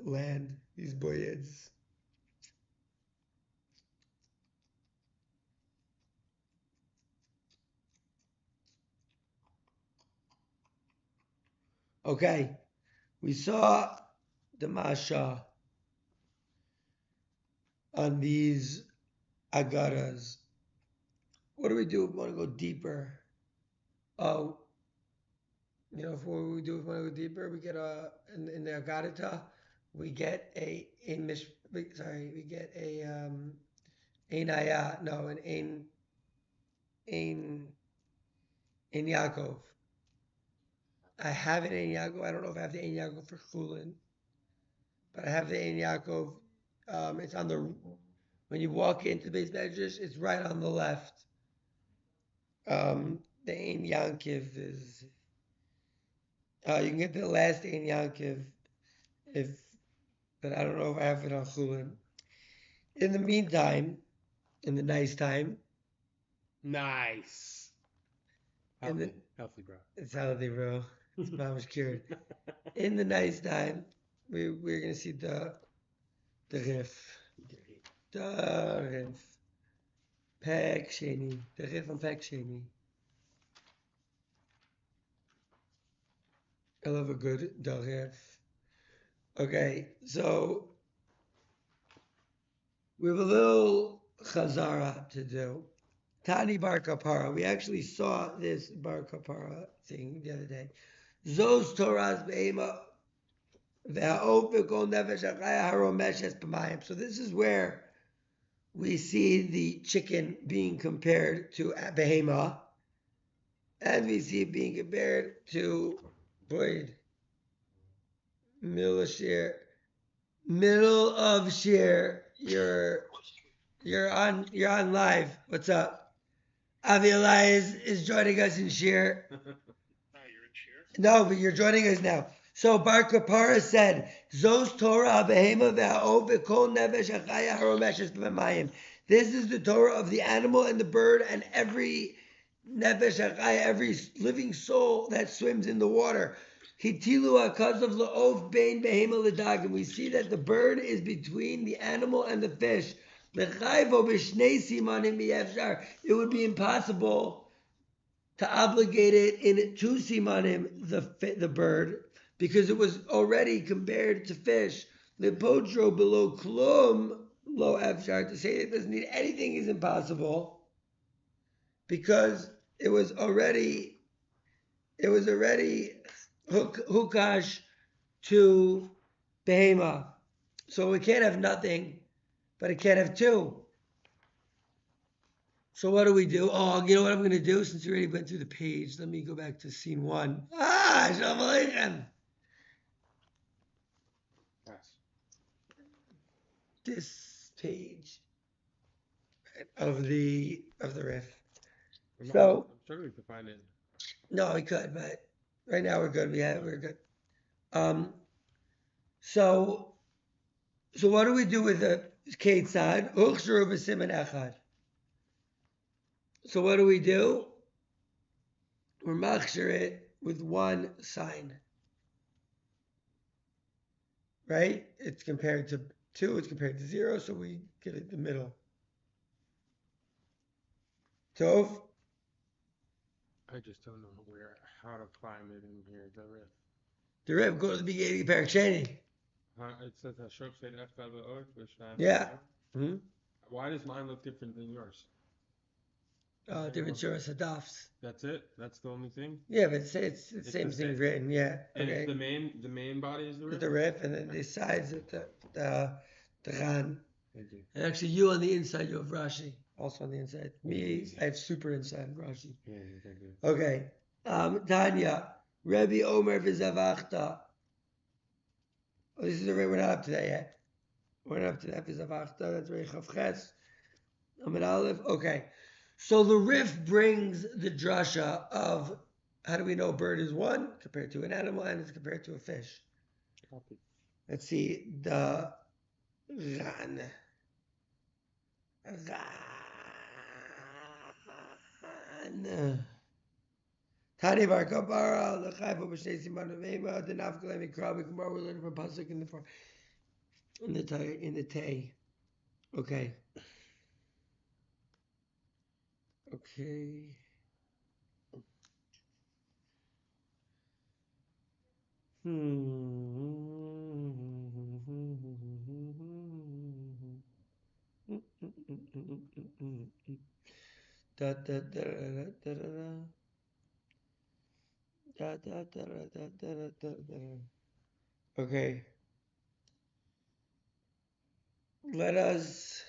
land. These boyeds. Okay, we saw the Masha on these agaras. What do we do if we want to go deeper? Oh, if we want to go deeper, we get in the agarita, we get we get an Ein Yaakov. I have an Ein Yaakov. I don't know if I have the Ein Yaakov for Chulin, but I have the Ein Yaakov. It's on when you walk into the base measures, it's right on the left. The Ein Yankiv is. You can get the last Ein Yankiv, but I don't know if I have it on Chulin. In the meantime, in the nice time. Nice. Healthy, bro. It's healthy, bro. It's mama's cured. In the nice time, we're gonna see the riff. The riff. Pek Sheni. The riff on Pek Sheni. I love a good riff. Okay, so we have a little chazara to do. Tani Bar Kapara. We actually saw this Bar Kapara thing the other day. Zos Torah's Be'ema Ve'a'ofik Nefesh Achaya Haromeshes B'mayim. So this is where we see the chicken being compared to a behema, and we see it being compared to middle of share you're on live. What's up? Avi Elias is joining us in share. No, but you're joining us now. So Bar Kapara said, Zos Torah behema ve'a'ov ve'kol nevesh achaya haromeshes b'mayim. This is the Torah of the animal and the bird and every nevesh achaya, every living soul that swims in the water. Hitilu hakazav la'ov bein behema l'dag. And we see that the bird is between the animal and the fish. L'chayvo b'shnei simanim b'yefshar. It would be impossible to obligate it in two simanim, the bird, because it was already compared to fish. Lepotro below klum lo efshar, to say it doesn't need anything is impossible, because it was already hukash to behema. So it can't have nothing, but it can't have two. So what do we do? Oh, you know what I'm going to do? Since we already went through the page, let me go back to scene 1. Shalom Aleichem. Yes. This page of the riff. I'm struggling to find it. No, we could, but right now we're good. We're good. So what do we do with the Ketzad? Uchshuru b'siman echad. So what do? We're machshir it with one sign. Right? It's compared to 2, it's compared to 0, so we get it the middle. Tov? I just don't know how to climb it in here. The riff, go to the beginning of Parak Sheni. It says Hashok said Echad ve'od v'shnayim. Yeah. Mm-hmm. Why does mine look different than yours? Different Shuras Hadafs. That's it? That's the only thing? Yeah, but it's the same thing written, yeah. And okay. the main body is the riff? The riff, and then the sides of the Ran. Thank you. And actually you on the inside, you have Rashi. Also on the inside. Me, I have super inside Rashi. Yeah, thank you. Okay. Tanya, Rebbe Omer v'zavachta. Oh, this is the we're not up to that yet. We're not up to that v'zavachta. That's very Chavches. Amid Aleph. Okay. So the Rif brings the drasha of how do we know a bird is one compared to an animal and it's compared to a fish. Copy. Let's see the Ran. Tani bar kapara lechayva b'shnei siman v'ema the nafkalei mikra b'gemara. We're learning from pasuk in the tay. Okay. Okay. Da da da da da da da da da da. Okay. Let us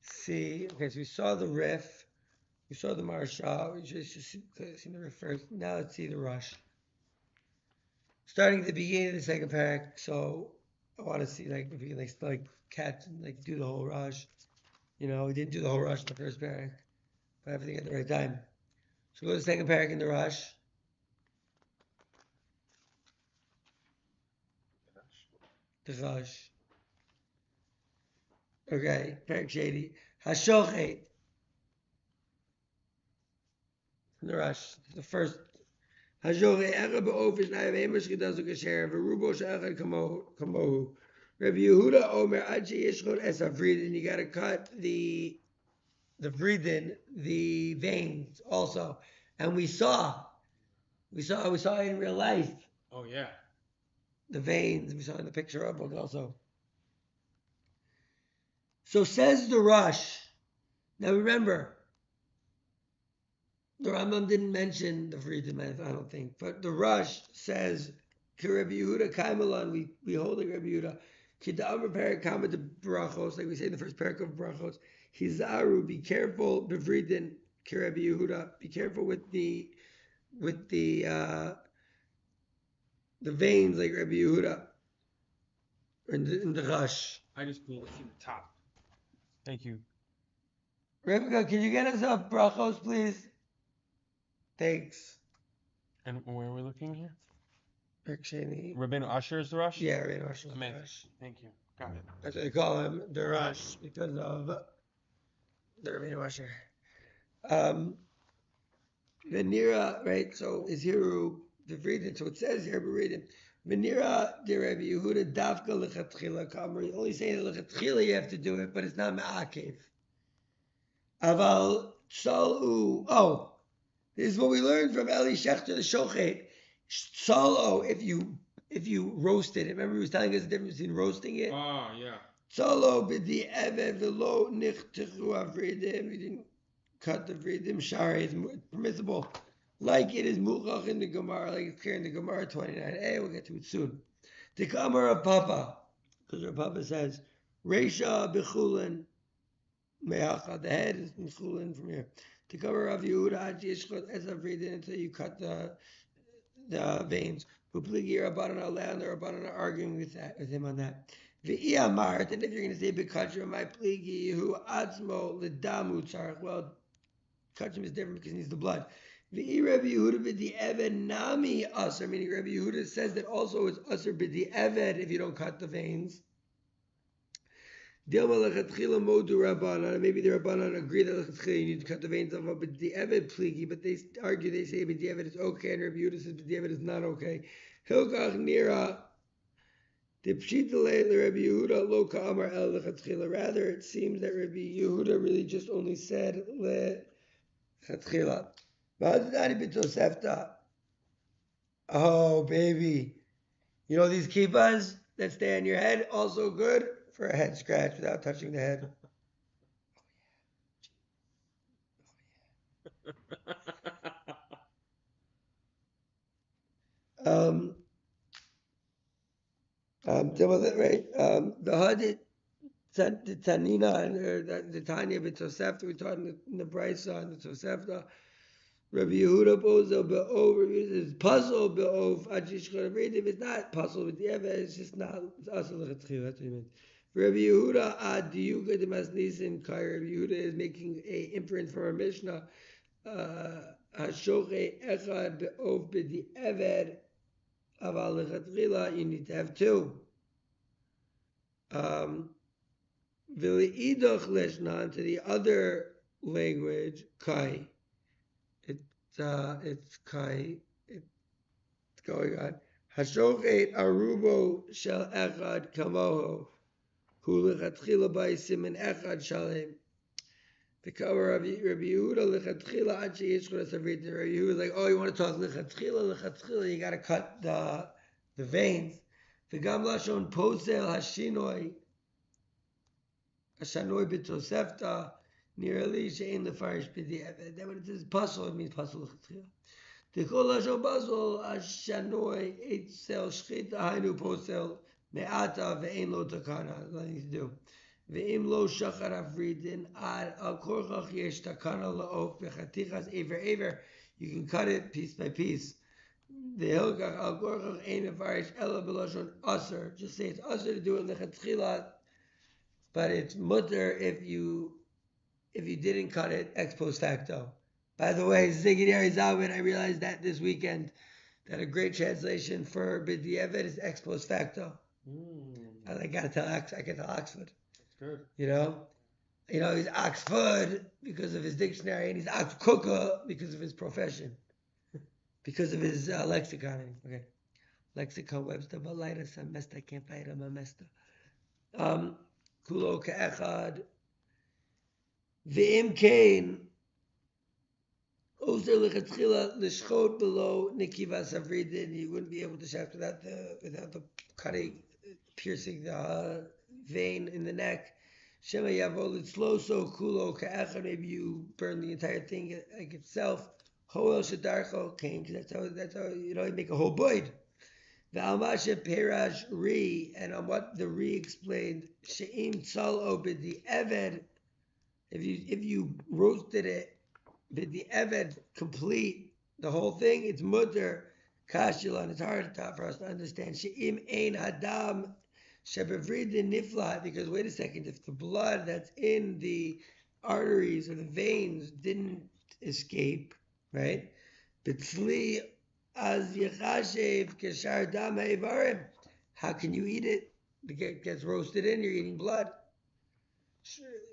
see. Okay, so we saw the riff, we saw the Marsha, we just seen the riff first. Now let's see the rush. Starting at the beginning of the second parak, so I want to see like if we can like catch and like do the whole rush. You know, we didn't do the whole rush in the first parak, but everything at the right time. So go to the second parak in the rush. The rush. Okay, parak shady. Hashochet. In the rush, the first. Hashochet echad be'ofish na'avemesh kedazu kasher v'rubo she'echad kamohu. Rabbi Yehuda Omer ad she'yishchot es havridin. You got to cut the vridin, the veins also, and we saw it in real life. Oh yeah. The veins we saw in the picture of book also. So says the Rush. Now remember, the Rambam didn't mention the vridin, I don't think, but the Rush says, "Rabbi Yehuda Kaimalan." We hold like Rabbi Yehuda. Kidamar parak kama de brachos, like we say in the first parak of brachos. Hizaru, be careful, bevridin, Rabbi Yehuda. Be careful with the veins, like Rabbi Yehuda, in the rush. I just need to see the top. Thank you. Rivka, can you get us up brachos, please? Thanks. And where are we looking here? Shani. Rabbeinu Asher is the Rush? Yeah, Rabbeinu Asher is the Amazing. Rush. Thank you. Got it. That's what they call him, the Rush, because of the Rabbeinu Asher. Venira, right? So is Hiru the Frieden? So it says here, but read it. Venira de Rabbi Yehuda Davka lechatchila kamer. You're only saying that lechatchila you have to do it, but it's not me'akev. Aval salu. Oh, this is what we learned from Eli Shechter the Shochet. Salo, if you roasted it. Remember he was telling us the difference between roasting it. Oh yeah. Salo b'di eve velo nichtichu avridim. We didn't cut the vridim. Shari is permissible, like it is muchach in the Gemara, like it's clear in the Gemara 29a. We'll get to it soon. The Gemara of Papa, because our Papa says Reisha b'chulin me'acha. The head is b'chulin from here. The Gemara of Yehuda ad yishchot ez avridim until you cut the veins. Upligi Rabbanan Allah, and the Rabbanan are arguing with him on that. V'iyamart, and if you're going to say b'kachim my pligi who atzmo l'damu tzarich, well, kachim is different because he needs the blood. V'i Rabbi Yehuda b'di eved nami aser, meaning Rabbi Yehuda says that also it's aser b'di eved if you don't cut the veins. Dilma lechatchila modu Rabbanan, maybe the Rabbanan agree that lechatchila you need to cut the veins off, but the eved pligi, but they argue, they say b'di eved is okay, and Rabbi Yehuda says b'di eved is not okay. Hilkach nira the pshita le Rabbi Yehuda lo ka'amar el lechatchila. Rather, it seems that Rabbi Yehuda really just only said lechatchila. V'hadani b'tosefta. Oh, baby. You know these kippahs that stay on your head? Also good for a head scratch without touching the head. Right? The Hadith, the Tanina, and the Tanya b'Tosefta, we taught in the Brisa and the Tosefta. Rabbi Yehuda Bozo Be'ov, is puzzle Be'ov, Ajishchot Avridim. It's not puzzle with the Eva, it's just not, it's also Lechatchil, that's what he meant. Rabbi Yehuda Ad Diyuga de Masnisin Kai, Rabbi Yehuda is making a imprint from our Mishnah. Hashoche Echad Be'ov B'di Eved, Aval Lechatchila, you need to have two. V'li'idoch Leshnan, to the other language, Kai. It's Kai. It's going on. Hashochet arubo shel echad kamoho, hu lechatchila by simin echad shalem. The cover of Rabbi Yehuda lechatchila ad sheyishchot asavrit. Rabbi Yehuda is like, oh, you want to talk lechatchila, you got to cut the veins. The gam lashon posel hashinoi, hashanoi b'tosefta. Nearly she'en lefarish b'di eved. Then when it says puzzle, it means puzzle lechatchila. The kol hashon puzzle hashanoi etzel shchita hainu posel me'ata ve'en lo takana. Nothing to do. Ve'im lo shachar afridin ad al korchach yesh takana la'of v'chatichas ever. You can cut it piece by piece. The hilkach al korchach ein mefarish ela b'lashon aser. Just say it's aser to do it lechatchila, but it's mutter if you didn't cut it ex post facto. By the way, Zigidari Zawin, I realized that this weekend, that a great translation for B'di'evet is ex post facto. I got to tell Oxford. That's good. You know, he's Oxford because of his dictionary, and he's Oxcooker because of his profession, because of his lexicon. Okay, lexicon Webster, but later semester can't find him a mester. Kulo ke'echad. V'im kain ozer lechatchila l'shchot below nikivas avridin. You wouldn't be able to shaft without the cutting, piercing the vein in the neck. Shema yavol itzloso kulo ka'echad. Maybe you burn the entire thing like itself. Hoel shedarcho kain. That's how you make a whole boyd. V'almashe perash ri, and on what the ri explained, she'im tzalo b'di eved. If you roasted it, the eved complete the whole thing, it's mutter kashila, and it's hard for us to understand. She'im ein hadam Shebevridin nifla, because wait a second, if the blood that's in the arteries or the veins didn't escape, right? Bitzli az yechashev keshar dam ha'evarim. How can you eat it? It gets roasted in, you're eating blood.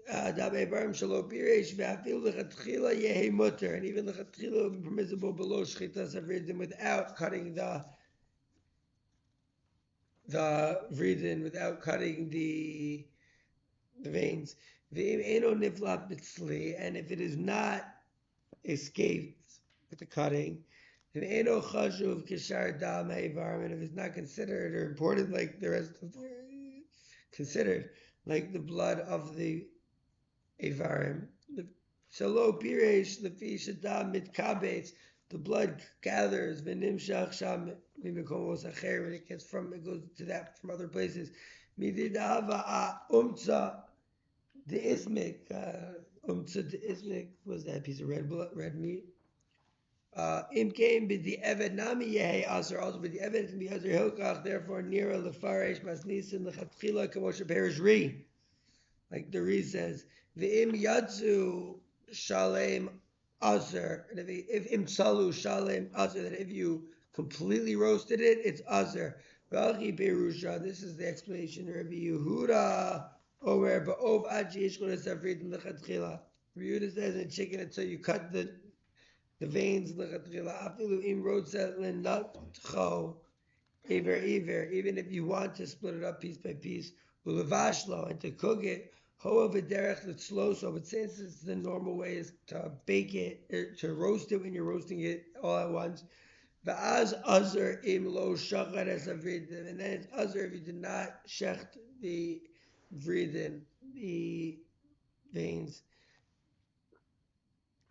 Dam ha'evarim shalo piresh ve'afil lechatchila yehi mutter. And even lechatchila will be permissible below shchitas avridin without cutting the vridin, without cutting the veins. And if it is not escaped with the cutting, and if it's not considered or important like the rest of considered like the blood of the Avarim, Shalo Piresh Lefi Shadam Mitkabetz, the blood gathers Venimshach Sham Mimakomos Acher, when it goes to that from other places. Mididava Umtza the Ismik the Ismik was that piece of red meat. Im came with the Eved Nami Yehe Aser, also with the Eved can be Aser Hilkach, therefore Nira Lefaresh Masnisin Lechatchila Kamosha Perish Ri. Like the Re says, V'im Yatsu Shalem Aser, and if Im Tsalu Shalem Aser, that if you completely roasted it, it's Aser. V'achi Perusha, this is the explanation. Rabbi Yehuda Omer Ba'ov Aji Yishkon Esafrid Lechatchila. Rabbi Yehuda says in chicken until you cut the veins lechatchila. Afilu im rotza lenatcho iver, even if you want to split it up piece by piece, ulevashlo, and to cook it, ho v'derech l'tzloso, but since it's the normal way is to bake it, to roast it when you're roasting it all at once, v'az azer im lo shachar es avridin, and then it's azer if you did not shecht the vridin, the veins.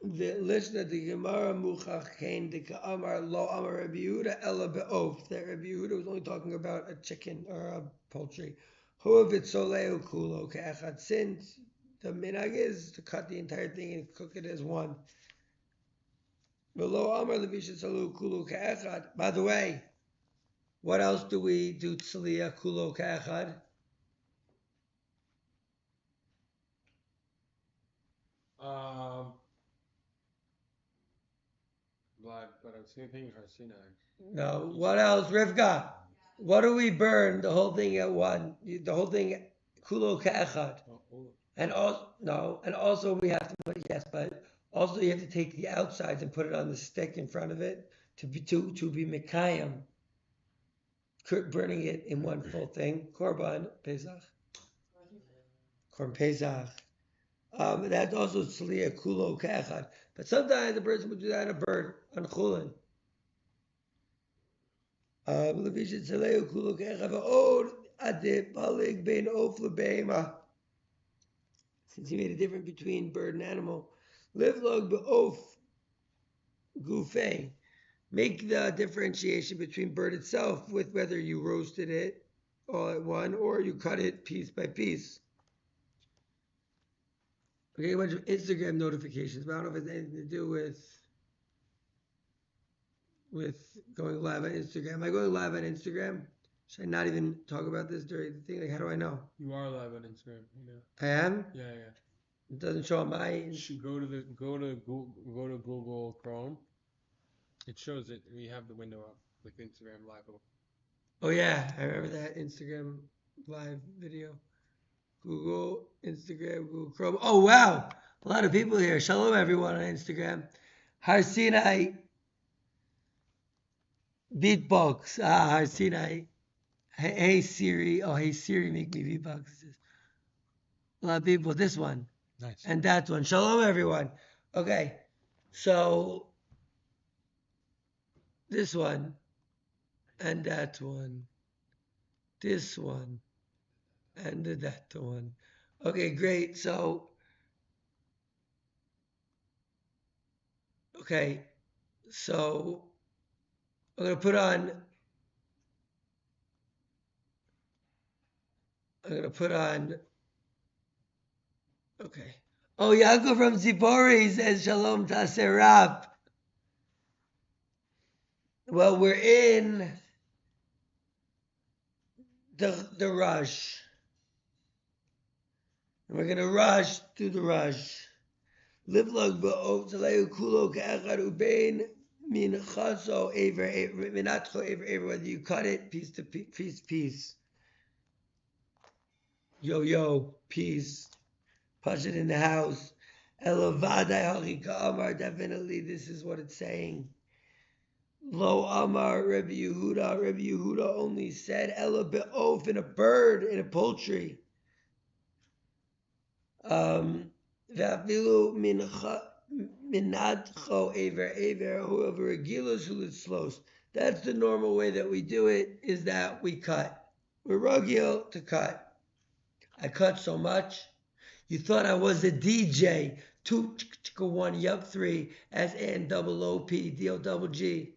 The listener, the Gemara Muchach Kain, the Ka'amar Lo Amar Rabbi Yehuda Ela Be'of, that Rabbi Yehuda was only talking about a chicken or a poultry. Huavit Soleu Kulo Ke'echad, since the minhag is to cut the entire thing and cook it as one. Below Amar Levisha Soleu Kulo Ke'echad. By the way, what else do we do Tzliya Kulo Ke'echad? Blood, but I'm same thing Harsinai. No. What else, Rivka? What do we burn? The whole thing at one. The whole thing, kulo ka'echad. And also we have to. Yes, but also you have to take the outsides and put it on the stick in front of it to be mekayim. Burning it in one full thing. Korban Pesach. Korban Pesach. That's also tzliya kulo ka'echad. But sometimes the person would do that on a bird, on chulin. Since he made a difference between bird and animal. Livlog be'of gufei. Make the differentiation between bird itself with whether you roasted it all at one or you cut it piece by piece. Okay, a bunch of Instagram notifications, but I don't know if it has anything to do with going live on Instagram. Am I going live on Instagram? Should I not even talk about this during the thing? Like, how do I know? You are live on Instagram. I am? Yeah. It doesn't show on my. You should go to Google Chrome. It shows it. We have the window up with Instagram Live. Oh yeah, I remember that Instagram live video. Instagram, Google Chrome. Oh wow, a lot of people here. Shalom everyone on Instagram. Har Sinai beatbox. Har Sinai. Hey Siri. Oh hey Siri, make me beatboxes. A lot of people. This one. Nice. And that one. Shalom everyone. Okay, so this one and that one. This one and that one. Okay, great. So, I'm going to put on, okay. Oh, Yaakov from Zipori says, Shalom Taserap. Well, we're in the rush. And we're gonna rush through the rush. Livlog ba'ov tzaleu kulo ka'echad ubein min chaso aver minatcho aver, whether you cut it piece to piece. Yo, peace. Push it in the house. Elavadai halika amar, definitely this is what it's saying. Lo amar Rabbi Yehuda. Rabbi Yehuda only said Ela be'of, in a bird, in a poultry. Ve'afilu minatcho aver whoever regilus hulitzlos. That's the normal way that we do it, is that we cut. We're ragil to cut. I cut so much. You thought I was a DJ. 2 1 yup 3 SN double OP DO double G.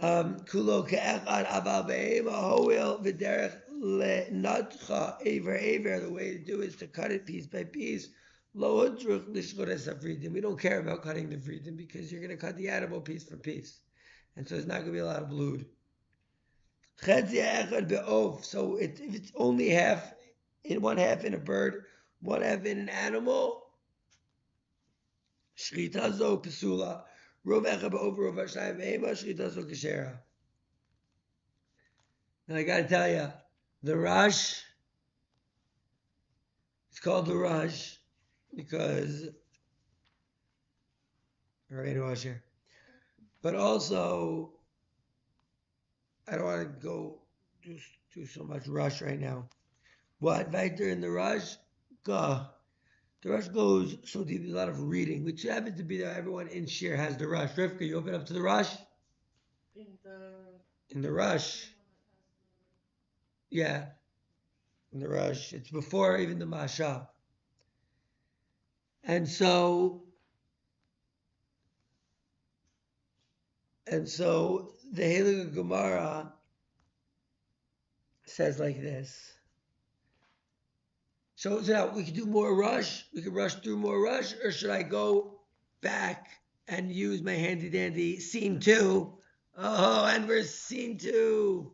Kulo ke'echad aval be'ema hoil v'derech le'natcha aver. The way to do is to cut it piece by piece. Lo udruch lishlotes hafridim. We don't care about cutting the fridim because you're going to cut the animal piece for piece, and so there's not going to be a lot of blood. Chetzi echad be'of. So if it's only half, in one half in a bird, one half in an animal. Shrita zo pesula. Rov echad be'of rov hashayim ve'ema shrita zo keshera. And I got to tell you, the rush, it's called the rush because, here. But also, I don't want to go do so much rush right now. What? Right there in the rush, the rush goes so deep, there's a lot of reading, which happens to be that everyone in Shir has the rush. Rivka, you open up to the rush? In the rush. Yeah. In the rush. It's before even the Masha. And so the Heilige Gemara says like this. So now we could do more rush. We could rush through more rush, or should I go back and use my handy dandy scene 2? Oh, and we're scene 2.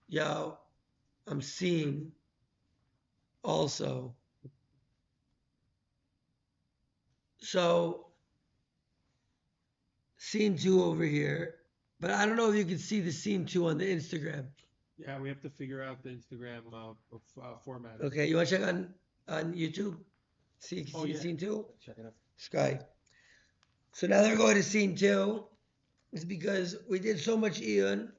Yo, I'm seeing also. So scene 2 over here, but I don't know if you can see the scene 2 on the Instagram. Yeah, we have to figure out the Instagram format. Okay, you want to check on YouTube? See scene 2? Check it out. Sky. So now they're going to scene 2. It's because we did so much Iyun.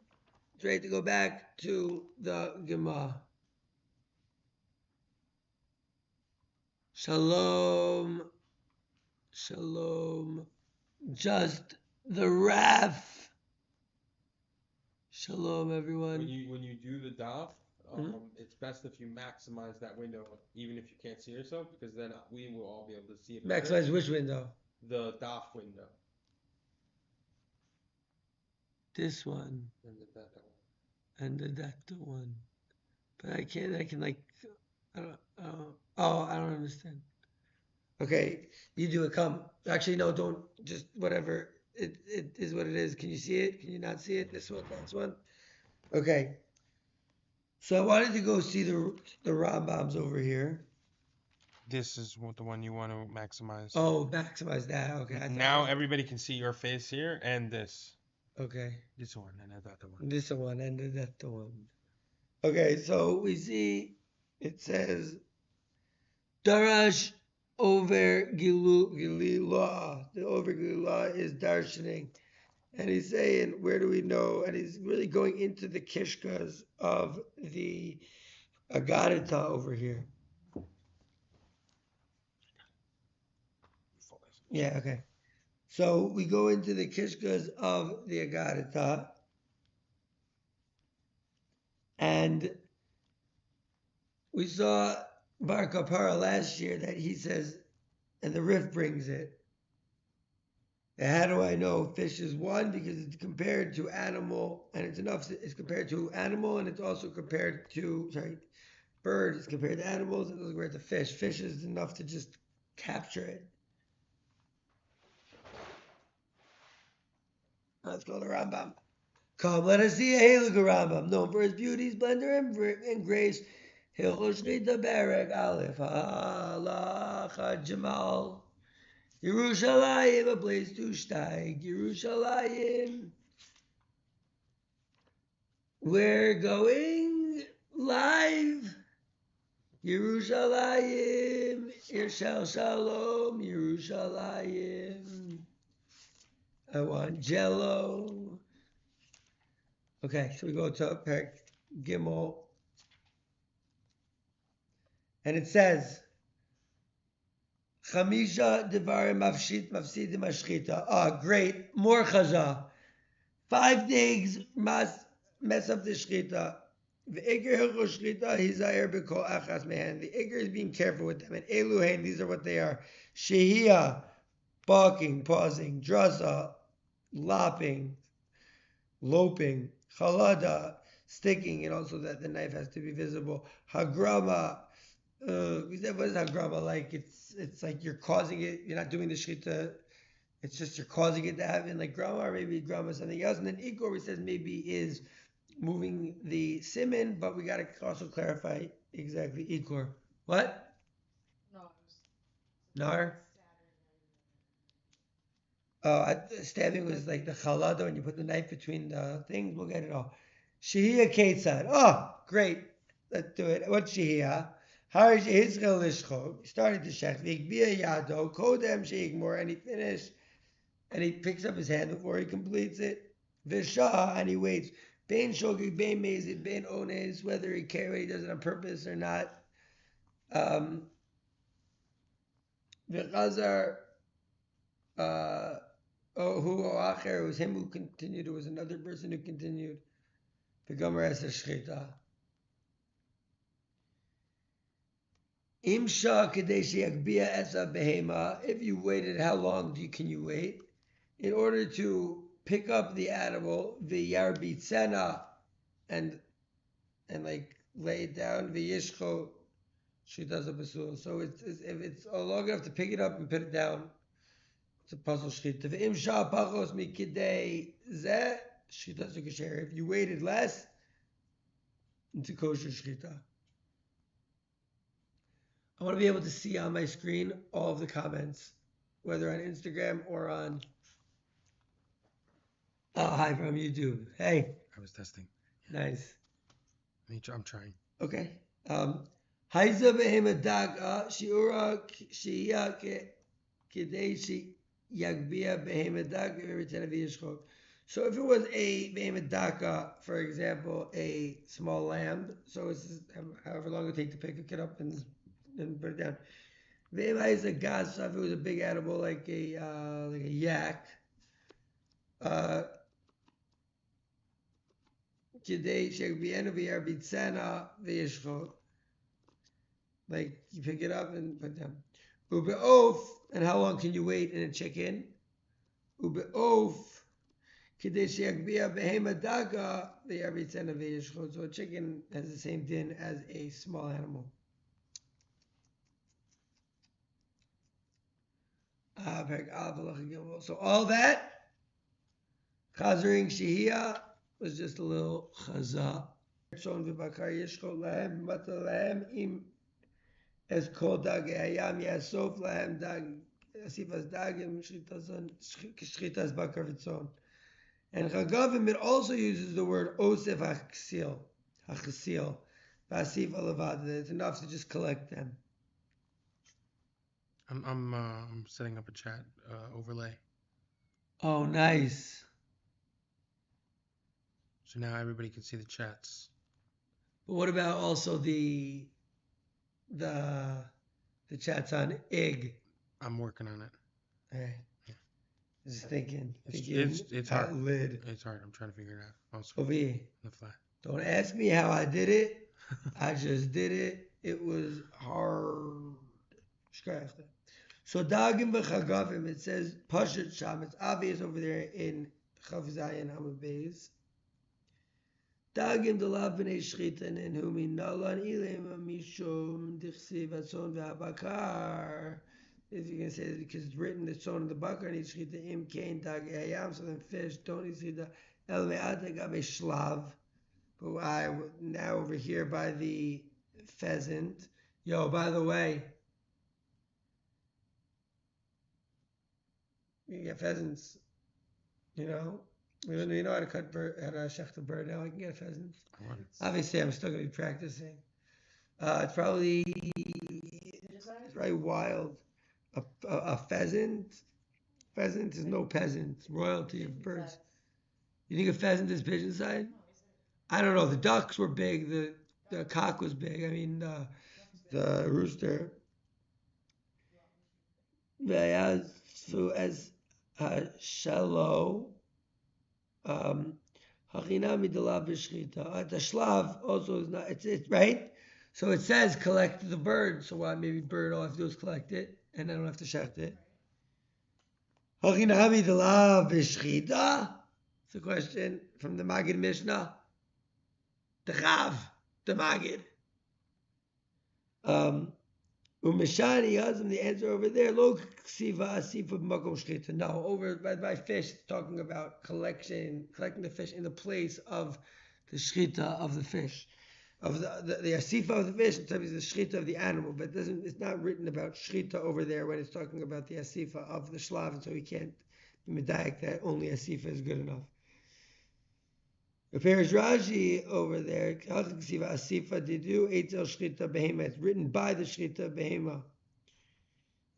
It's ready to go back to the Gemara. Shalom. Just the Raf. Shalom, everyone. When you do the daf, it's best if you maximize that window, even if you can't see yourself, because then we will all be able to see it. Maximize which window? The daf window. This one. And the data one. But I can like, I don't understand. Okay, you do it, come. Actually, no, don't, just whatever. It is what it is. Can you see it? Can you not see it? This one, that's one. Okay. So I wanted to go see the Rambams over here. This is the one you want to maximize. Oh, maximize that. Okay. Now everybody can see your face here and this. Okay. This one and that one. This one and that one. Okay, so we see it says Darash over Gilila. The over Gilila is darshaning. And he's saying, where do we know? And he's really going into the kishkas of the Agadita over here. Yeah, okay. So we go into the kishkas of the Agadita. And we saw Bar Kapara last year that he says, and the Rif brings it. And how do I know fish is one? Because it's compared to animal, and it's compared to animal, and it's also compared to, bird is compared to animals, and it's compared to fish. Fish is enough to just capture it. Let's go to Rambam. Come, let us see a Halak Rambam, known for his beauty, splendor, and grace. Hilchos Shchita Berek Aleph Halacha Jamal. Yerushalayim, a place to steig. Yerushalayim. We're going live. Yerushalayim, Irshal Shalom, Yerushalayim. I want Jello. Okay, so we go to Perek Gimel. And it says, Chamisha Devarim Mafsidim Ashchita. Ah, great. More Chazah. 5 things must mess up the Shchita. The Iker Hilchos Shchita Hizayer B'Kol Achas Mehen. The Iker is being careful with them. And Eluhain, these are what they are. Shehiyah, barking, pausing. Drasa, lopping, loping. Chalada, sticking, and also that the knife has to be visible. Hagrama, we said, what is hagrama like? It's like you're causing it. You're not doing the shchita. It's just you're causing it to happen, like grama, or maybe grama something else. And then ikor, we says maybe is moving the siman, but we got to also clarify exactly ikor. What? Nar. Stabbing was like the chalada when you put the knife between the things. We'll get it all. Shehiyah ketzad. Oh, great. Let's do it. What's shehiyah? Har Yisrael lishchog. He started to shech. V'ikbiyah yado. Kodem sheigmor. And he finished. And he picks up his hand before he completes it. V'shah. And he waits. Bein shogig, bein mezid, bein ones. Whether he does it on purpose or not. V'chazar. Who acher, it was him who continued, it was another person who continued. V'gomer eser shchita. Imsha kadeshi yakbia esa behema. If you waited, how long can you wait? In order to pick up the animal, v'yarbitzena, and like lay it down, v'yishcho shchita basul. So if it's long enough to pick it up and put it down, it's a puzzle shchita. V'imsha pachos mikidei zeh shchita zukasher. If you waited less, it's a kosher shchita. I want to be able to see on my screen all of the comments, whether on Instagram or on. Oh, hi from YouTube. Hey. I was testing. Nice. I'm trying. Okay. Haiza behemadaga shiura shiya kedeshi yagbia behemadaga v'ritena. So if it was a behemadaga, for example, a small lamb, so it's however long it would take to pick it up and put it down. Vema is a gas. If it was a big animal like a yak, like you pick it up and put it down. Ubeof, and how long can you wait in a chicken? Ubeof, so a chicken has the same din as a small animal. So all that chazering shehiyah was just a little chazah. As called dag hayam yasof lahem dag asifas dagim shchitas bakar v'tzon. And Chagavim, it also uses the word osef hachasil, vasif alavad. It's enough to just collect them. I'm setting up a chat overlay. Oh, nice. So now everybody can see the chats. But what about also the chats on IG? I'm working on it. Hey. Yeah. Just thinking. It's hard. Lid. It's hard. I'm trying to figure it out. Also, on the fly. Don't ask me how I did it. I just did it. It was hard. So Dagim v'Chagavim, it says Pashat Sham. It's obvious over there in Chav Zayin Amud Beis. Dagim delav b'nei shchitan en hu min nalan ilim mishum dichsiv atzon v'habakar. If you can say that because it's written the son of the bakar needs shchita im kain dag hayam, so then fish don't eat shchita El me'ata gabe shlav. But now over here by the pheasant. Yo, by the way, you get pheasants. You know, you know how to cut bird, how to shecht a bird. Now I can get a pheasant. Obviously, I'm still gonna be practicing. It's probably wild. A pheasant. Pheasant is no peasant. It's royalty of birds. You think a pheasant is pigeon side? I don't know. The ducks were big. The cock was big. I mean, the rooster. So as shallow. Hachina midalav b'shchita. The shlav also is not. It's right. So it says collect the bird. So why maybe bird all I have to do is collect it, and I don't have to shecht it. Hachina midalav b'shchita. It's a question from the Magid Mishnah. The Chav, the Magid. Umeshani Yazim, the answer over there, Lo Ksiva Asifa B'makom Shchita. No, over by fish, it's talking about collecting the fish in the place of the Shchita of the fish. Of the Asifa of the fish, sometimes the Shchita of the animal, but it's not written about Shchita over there when it's talking about the Asifa of the Shlav, and so we can't be medayek that only Asifa is good enough. The Perish Rashi over there, Asifa Didu Eitzel Shchita Behema. It's written by the Shchita Behema.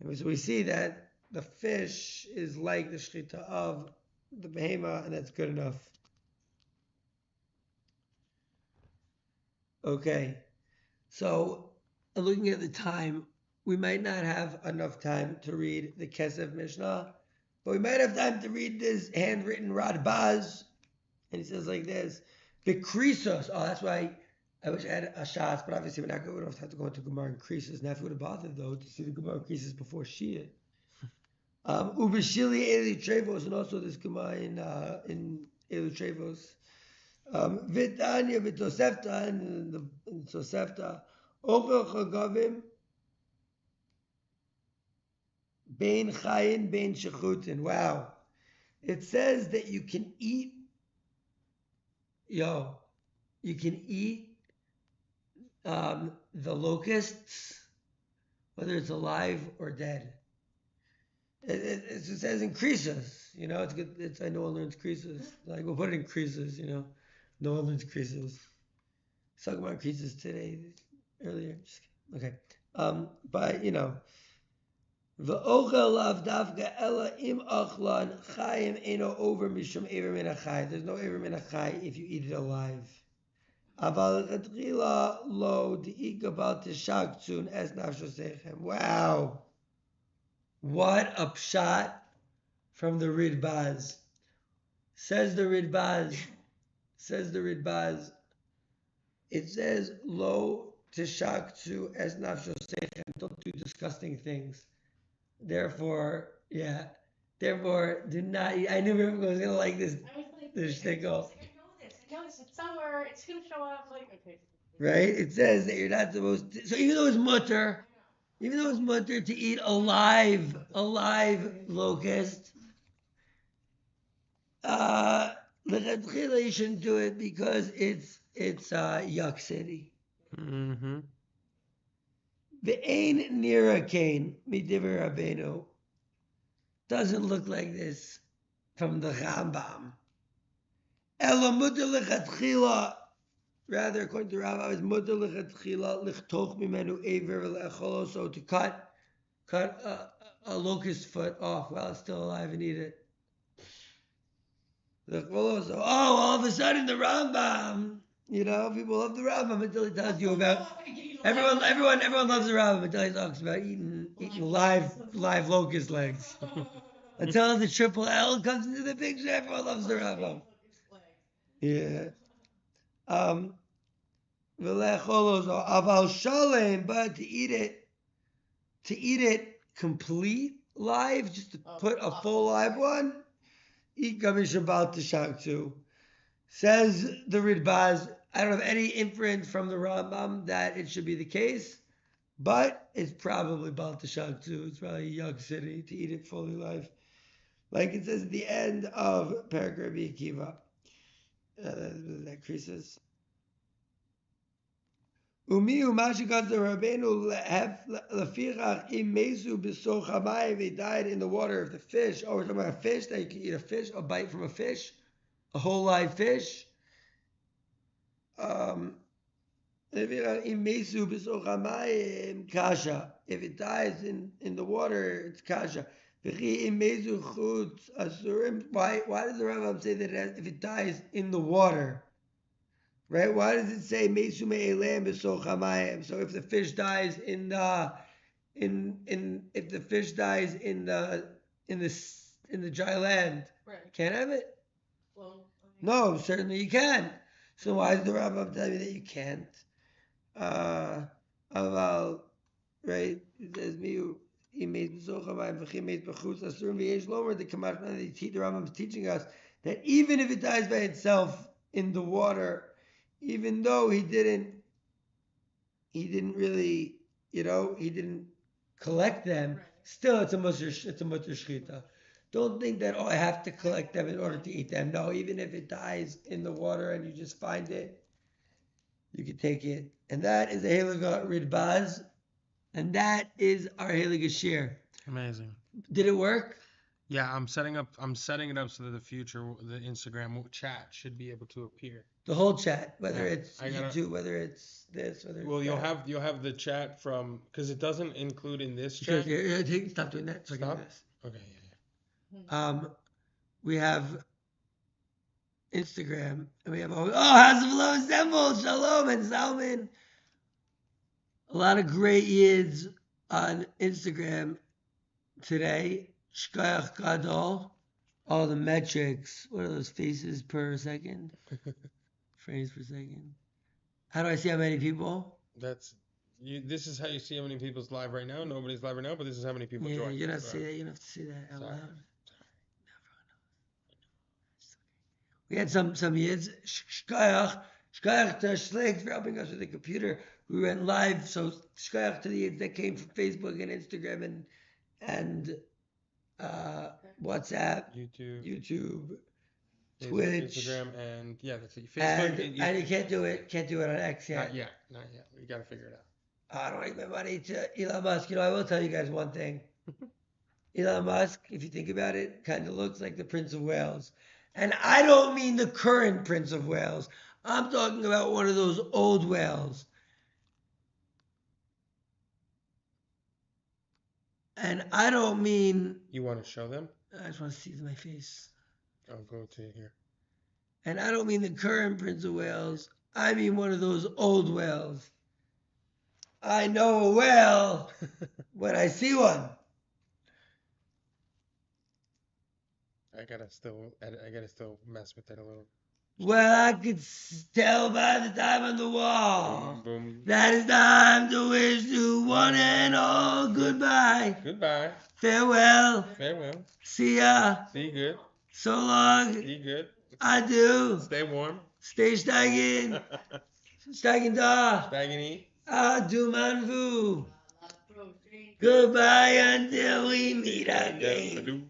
And so we see that the fish is like the Shchita of the Behema, and that's good enough. Okay, so looking at the time, we might not have enough time to read the Kesef Mishnah, but we might have time to read this handwritten Radbaz. And he says like this, Bekrisos. Oh, that's why I wish I had a shas, but obviously we're not going to have to go into Gemara and Krisos. Now if it would have bothered though to see the Gemara and Krisos before Shia. Ubeshili Eli Trevos, and also this Gemara in Eli Trevos. Vitanya Vitosefta and Tosefta. Ochel Chagavim Bein Chayin Bein Shechutin. Wow. It says that you can eat you can eat the locusts, whether it's alive or dead. It says in creases, it's good. It's I New Orleans creases. Like we'll put it in creases, New Orleans creases. Talking about creases today, earlier. Okay, but the ochel lav davka ella im achlan chayim eno over mishum ever min achai. There's no ever min achai if you eat it alive. Aval chetchila lo diikabal tishaktzun es nafshosechem. Wow, what a pshat from the Ridbaz. Says the Ridbaz. It says lo tishaktzu es nafshosechem. Don't do disgusting things. Therefore, do not eat. I knew everyone was going to like this. This shtickle. I know this. It's somewhere. It's going to show up. Okay. Right? It says that you're not supposed to. So even though it's mutter to eat a live locust, you shouldn't do it because it's Yuck City. Mm-hmm. Ve'ein nira kain midiver Rabbeinu. Doesn't look like this from the Rambam. Ela mutar lechatchila. Rather, according to Rambam, is mutar lechatchila lichtoch mimenu ever le'echolo. So to cut a locust foot off while it's still alive and eat it. So, all of a sudden the Rambam. People love the Rambam until he tells you about everyone loves the Rambam until he talks about eating live locust legs. Until the triple L comes into the picture, everyone loves the Rambam. Yeah. Aval shalem, but to eat it complete live, just to put a full live one, eat gamish about the shak too. Says the Ridbaz, I don't have any inference from the Rambam that it should be the case, but it's probably Bal Tashak too. It's probably Yuck City to eat it fully live. Like it says at the end of Parak Rabbi Akiva. that creases. Umi umashikat the Rabbeinu have lafichach imezu b'soch hamayim. They died in the water of the fish. Oh, we're talking about a fish that you can eat a fish, a bite from a fish, a whole live fish. Imezu b'soch hamayim kasha. If it dies in the water, it's kasha. V'chi imezu chutz asurim. Why does the Rambam say that if it dies in the water? Right? Why does it say mesu me'elem b'soch hamayim? So if the fish dies in the dry land, Right. can't have it? Well, No, certainly you can. So why does the Rambam tell me that you can't? Aval, right? It says the Rambam is teaching us that even if it dies by itself in the water, even though he didn't really, he didn't collect them, Right. still it's a mutter shchita. Don't think that, I have to collect them in order to eat them. No, even if it dies in the water and you just find it, you can take it. And that is a Heliga Ridbaz, and that is our Heliga Shir. Amazing. Did it work? Yeah, I'm setting it up so that the Instagram chat should be able to appear. The whole chat, whether Yeah, it's YouTube, whether it's this, whether it's you'll have the chat from, because it doesn't include in this chat. Stop doing that. Stop? This. Okay. We have Instagram, and we have House of Love Assembled, Shalom and Salman. A lot of great yids on Instagram today. Shkayach Gadol. All the metrics. What are those faces per second? Frames per second. How do I see how many people? This is how you see how many people's live right now. Nobody's live right now, but this is how many people join. You don't have to say that. You don't have to say that out loud. We had some yids. Shkayach to Shlik for helping us with the computer. We went live, so shkayach to the yids that came from Facebook and Instagram and WhatsApp, YouTube, Twitch, Instagram, and that's it. Facebook, and you can't do it on X yet. Not yet. We gotta figure it out. I don't give my money to Elon Musk. I will tell you guys one thing. Elon Musk, if you think about it, kind of looks like the Prince of Wales. And I don't mean the current Prince of Wales. I'm talking about one of those old Wales. And I don't mean... You want to show them? I just want to see my face. I'll go to here. And I don't mean the current Prince of Wales. I mean one of those old Wales. I know a whale when I see one. I gotta still mess with that a little. Well, I could tell by the time on the wall. Boom, boom. That it's time to wish to one and all goodbye. Goodbye. Farewell. Farewell. See ya. See you good. So long. See you good. Adieu. Stay warm. Stay steigen. Steigen da. Steigen eat. Adieu manvu. Goodbye until we meet again.